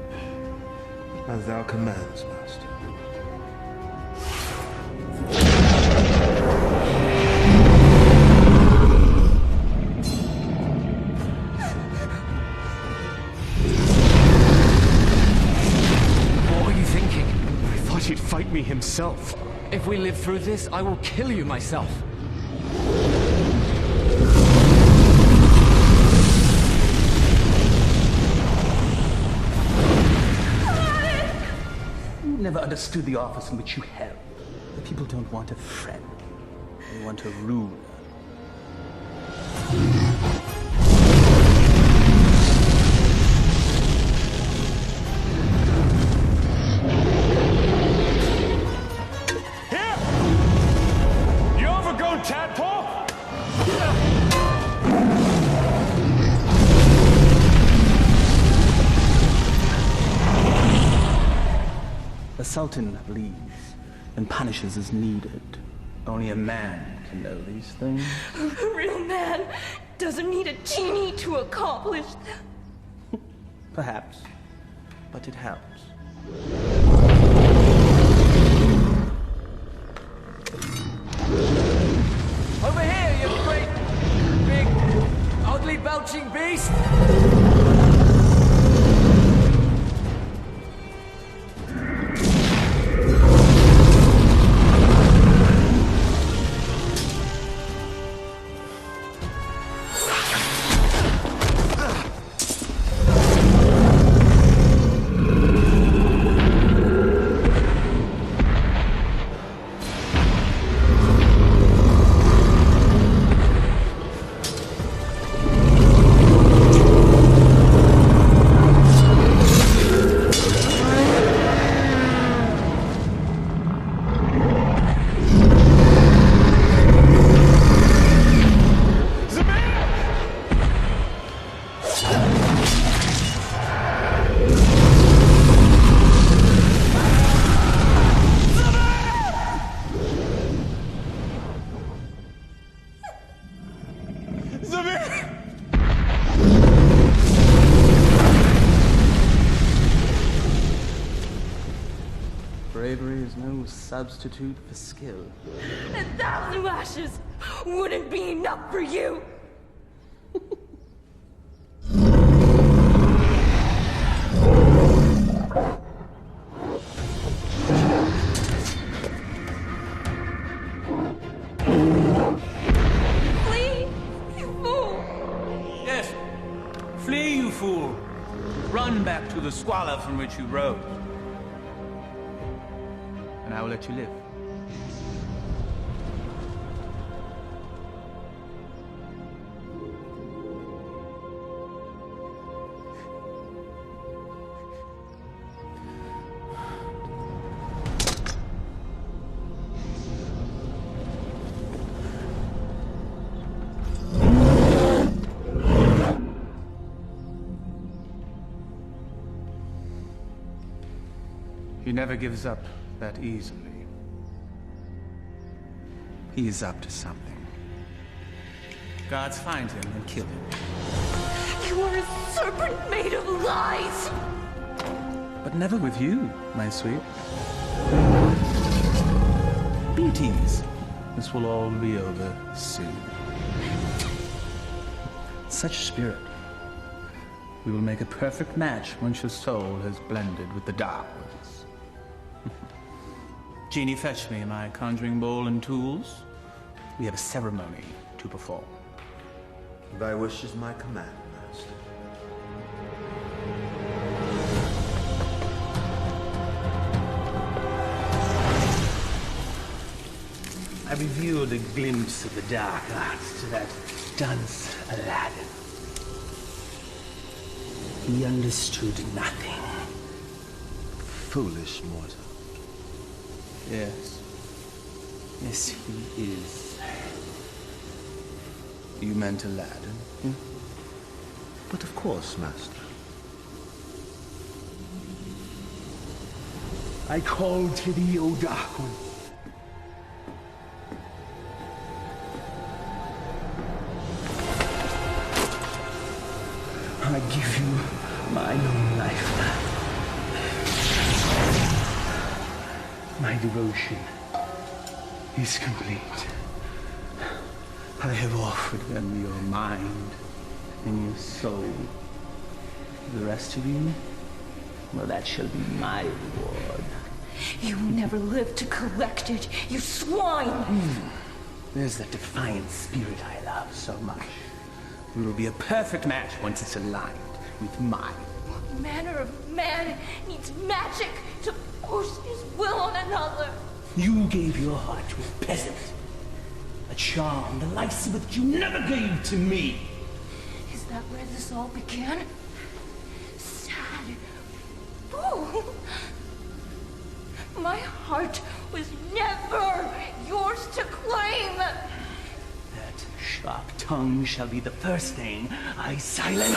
S10: As thou commands, master.
S2: What were you thinking? I thought he'd fight me himself. If we live through this, I will kill you myself.
S7: Never understood the office in which you held. The people don't want a friend. They want a ruler.
S4: Here! You overgrown tadpole!
S7: The Sultan leads and punishes as needed. Only a man can know these things.
S16: A real man doesn't need a genie to accomplish them.
S7: Perhaps, but it helps.
S15: Over here, you great, big, ugly belching beast!
S7: Bravery is no substitute for skill.
S16: 1,000 lashes wouldn't be enough for you. Flee, you fool!
S7: Yes. Flee, you fool. Run back to the squalor from which you rose. And I will let you live. He never gives up that easily. He is up to something. Guards find him and kill him.
S16: You are a serpent made of lies!
S7: But never with you, my sweet. Be at ease. This will all be over soon. Such spirit. We will make a perfect match once your soul has blended with the dark ones. Genie, fetch me my conjuring bowl and tools. We have a ceremony to perform.
S10: Thy wish is my command, master.
S7: I revealed a glimpse of the dark arts to that dunce Aladdin. He understood nothing.
S10: Foolish mortal.
S7: Yes. Yes, he is. You meant Aladdin? Hmm?
S10: But of course, Master.
S7: I call to thee, O Dark One. I give you my own life. My devotion is complete. I have offered them your mind and your soul. The rest of you, well, that shall be my reward.
S16: You never lived to collect it, you swine!
S7: There's that defiant spirit I love so much. We will be a perfect match once it's aligned with mine.
S16: What manner of man needs magic to force his will on another?
S7: You gave your heart to a peasant. A charm the likes of which you never gave to me.
S16: Is that where this all began? Sad fool! My heart was never yours to claim!
S7: That sharp tongue shall be the first thing I silence.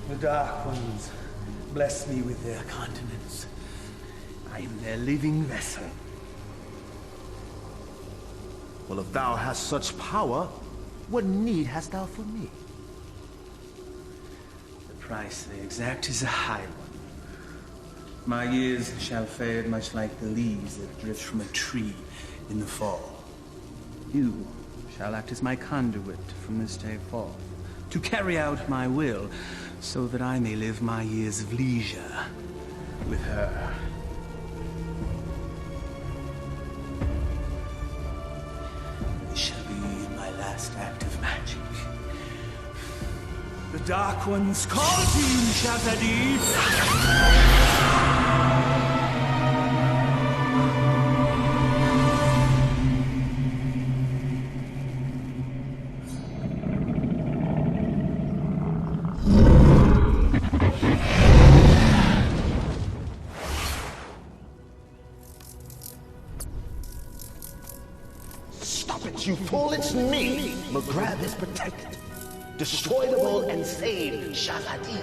S7: The Dark Ones bless me with their continence. I am their living vessel.
S10: Well, if thou hast such power, what need hast thou for me?
S7: The price they exact is a high one. My years shall fade much like the leaves that drift from a tree in the fall. You shall act as my conduit from this day forth, to carry out my will, so that I may live my years of leisure with her. This shall be my last act of magic. The Dark Ones call to you, Shazadi!
S10: You fool, it's me! McGrath is protected. Destroy the ball and save Shazadi.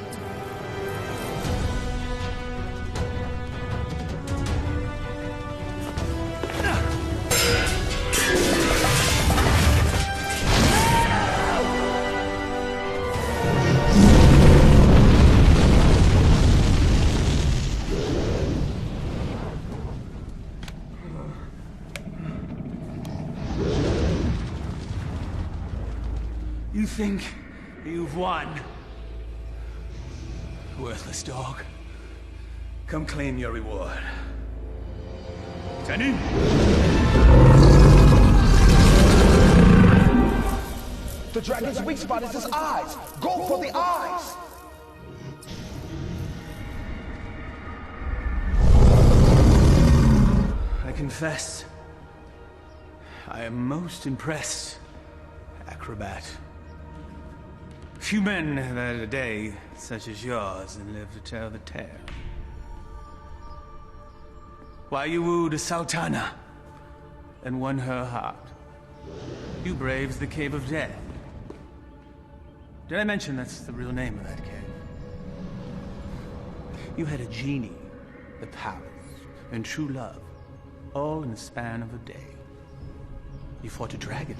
S7: You think you've won? Worthless dog. Come claim your reward. Tenny?
S10: The dragon's weak spot is his eyes. Go for the eyes.
S7: I confess, I am most impressed, acrobat. Few men have had a day such as yours and live to tell the tale. Why you wooed a sultana and won her heart. You braved the Cave of Death. Did I mention that's the real name of that cave? You had a genie, the palace, and true love, all in the span of a day. You fought a dragon.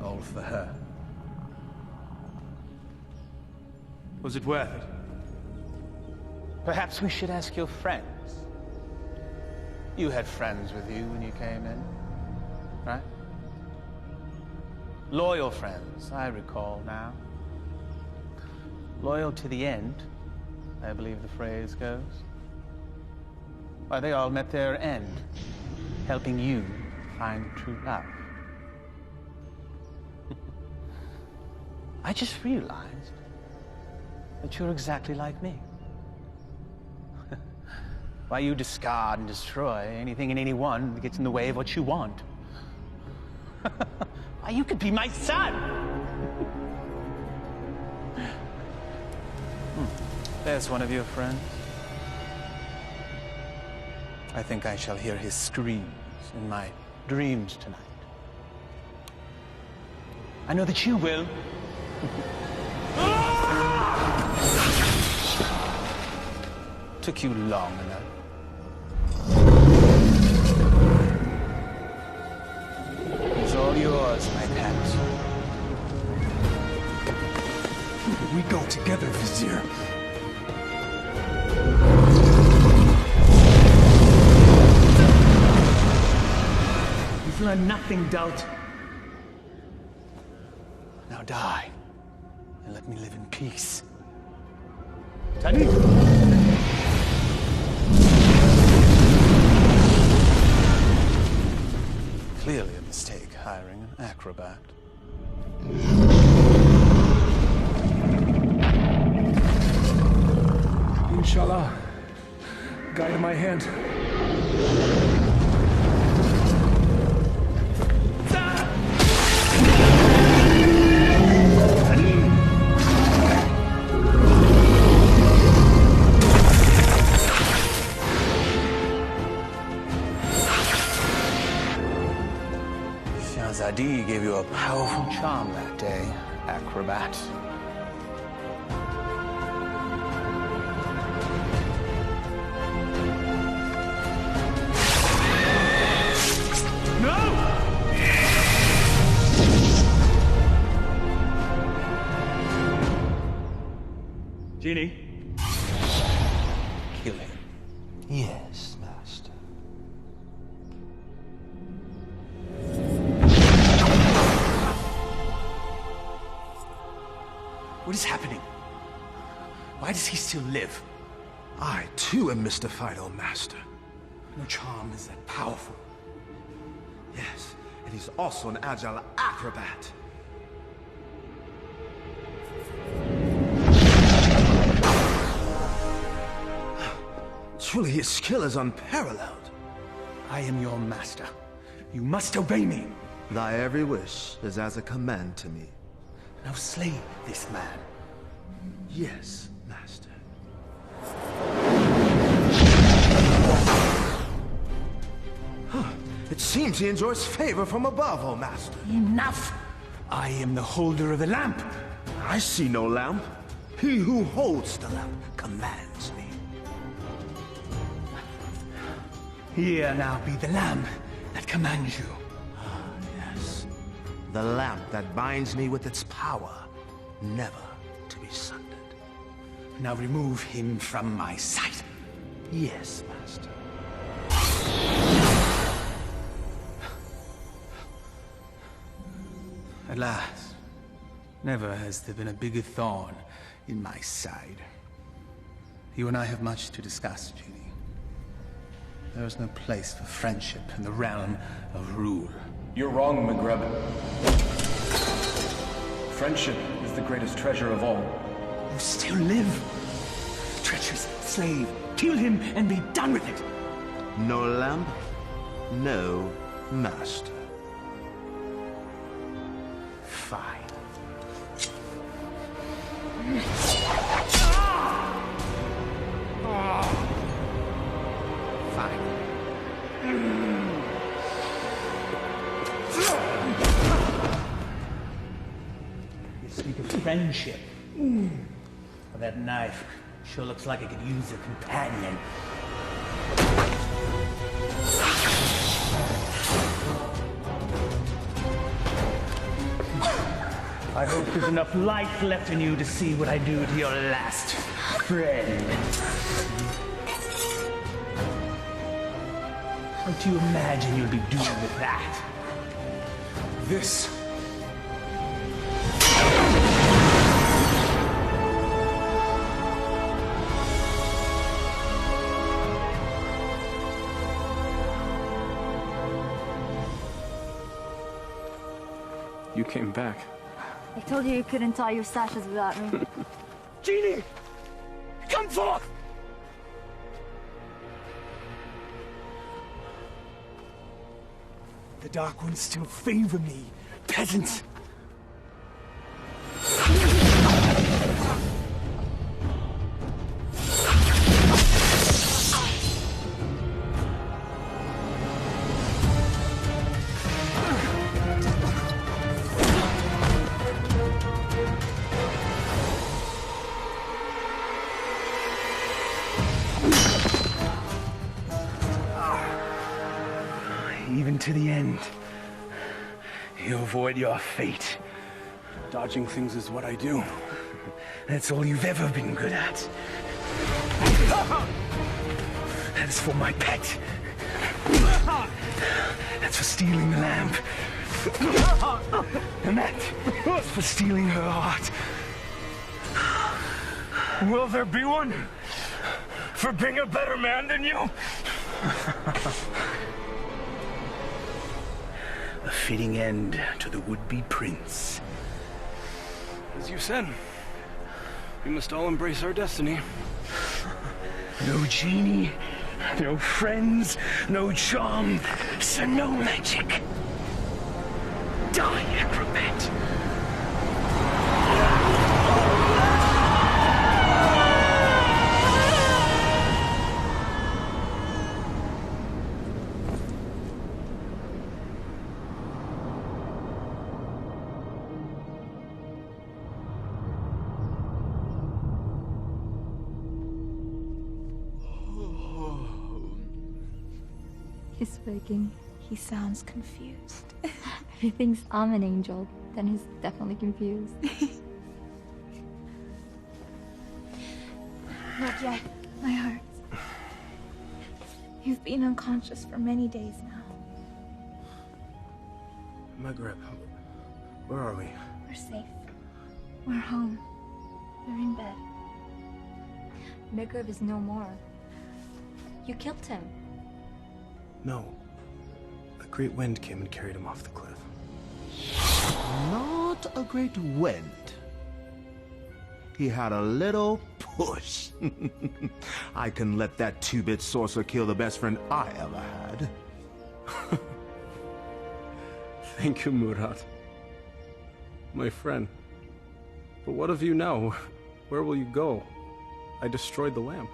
S7: All for her. Was it worth it? Perhaps we should ask your friends. You had friends with you when you came in, right? Loyal friends, I recall now. Loyal to the end, I believe the phrase goes. Why, they all met their end, helping you find true love. I just realized that you're exactly like me. Why you discard and destroy anything and anyone that gets in the way of what you want? Why, you could be my son! There's one of your friends. I think I shall hear his screams in my dreams tonight. I know that you will. Took you long enough. It's all yours, my pet.
S2: We go together, Vizier.
S7: You've learned nothing, dolt. Now die, and let me live in peace. Tani! Clearly a mistake hiring an acrobat.
S2: Inshallah, guide my hand.
S7: Shahzadi gave you a powerful charm that day, acrobat. Genie? Kill him.
S1: Yes, Master.
S2: What is happening? Why does he still live?
S10: I, too, am mystified, O Master.
S2: No charm is that powerful.
S10: Yes, and he's also an agile acrobat. Truly, his skill is unparalleled.
S2: I am your master. You must obey me.
S10: Thy every wish is as a command to me.
S2: Now slay this man.
S10: Yes, Master. It seems he enjoys favor from above, O Master.
S2: Enough! I am the holder of the lamp.
S10: I see no lamp. He who holds the lamp commands me.
S2: Here now be the lamp that commands you.
S10: Ah, yes. The lamp that binds me with its power, never to be sundered.
S2: Now remove him from my sight.
S10: Yes, Master.
S2: At last. Never has there been a bigger thorn in my side. You and I have much to discuss, Genie. There is no place for friendship in the realm of rule.
S4: You're wrong, Maghreb. Friendship is the greatest treasure of all.
S2: You still live. Treacherous slave. Kill him and be done with it.
S10: No lamp, no master.
S2: Fine. Fine. You speak of friendship. Well, that knife sure looks like it could use a companion. I hope there's enough life left in you to see what I do to your last friend. What do you imagine you'll be doing with that? This.
S4: You came back.
S8: I told you couldn't tie your sashes without me.
S2: Genie! Come forth! The Dark Ones still favor me, peasant. Even to the end, you avoid your fate.
S4: Dodging things is what I do.
S2: That's all you've ever been good at. That's for my pet. That's for stealing the lamp. And that's for stealing her heart. Will there be one for being a better man than you? A fitting end to the would-be prince.
S4: As you said, we must all embrace our destiny.
S2: No genie, no friends, no charm, so no magic. Die, acrobat.
S8: He's waking.
S3: He sounds confused.
S8: If he thinks I'm an angel, then he's definitely confused.
S3: Not yet. My heart. You've been unconscious for many days now.
S4: Maghreb, where are we?
S3: We're safe. We're home. We're in bed.
S8: Maghreb is no more. You killed him.
S4: No. A great wind came and carried him off the cliff.
S10: Not a great wind. He had a little push. I can let that two-bit sorcerer kill the best friend I ever had.
S4: Thank you, Murad. My friend. But what of you now? Where will you go? I destroyed the lamp.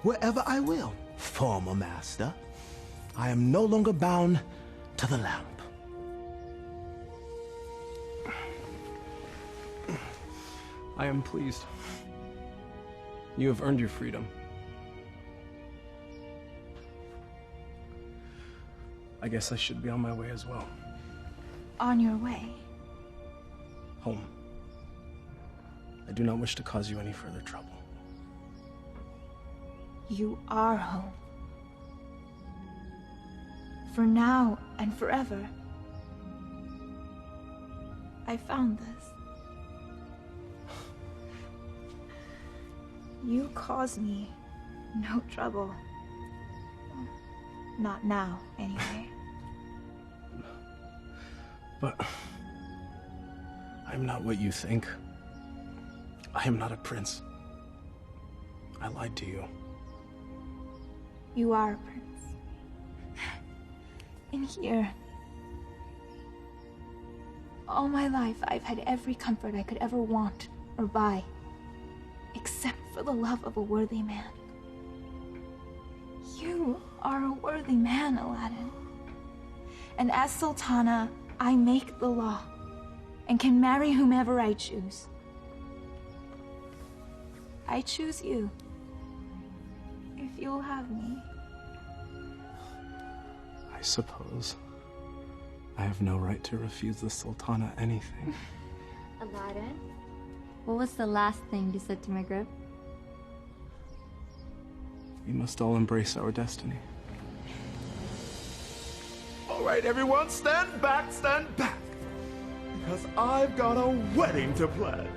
S10: Wherever I will, former master. I am no longer bound to the lamp.
S4: I am pleased. You have earned your freedom. I guess I should be on my way as well.
S3: On your way.
S4: Home. I do not wish to cause you any further trouble.
S3: You are home. For now and forever. I found this. You cause me no trouble. Not now, anyway.
S4: But I'm not what you think. I am not a prince. I lied to you.
S3: You are a prince. In here. All my life, I've had every comfort I could ever want or buy. Except for the love of a worthy man. You are a worthy man, Aladdin. And as Sultana, I make the law and can marry whomever I choose. I choose you. If you'll have me.
S4: I suppose I have no right to refuse the Sultana anything.
S8: Aladdin? What was the last thing you said to Maghreb?
S4: We must all embrace our destiny.
S10: All right, everyone, stand back, because I've got a wedding to plan.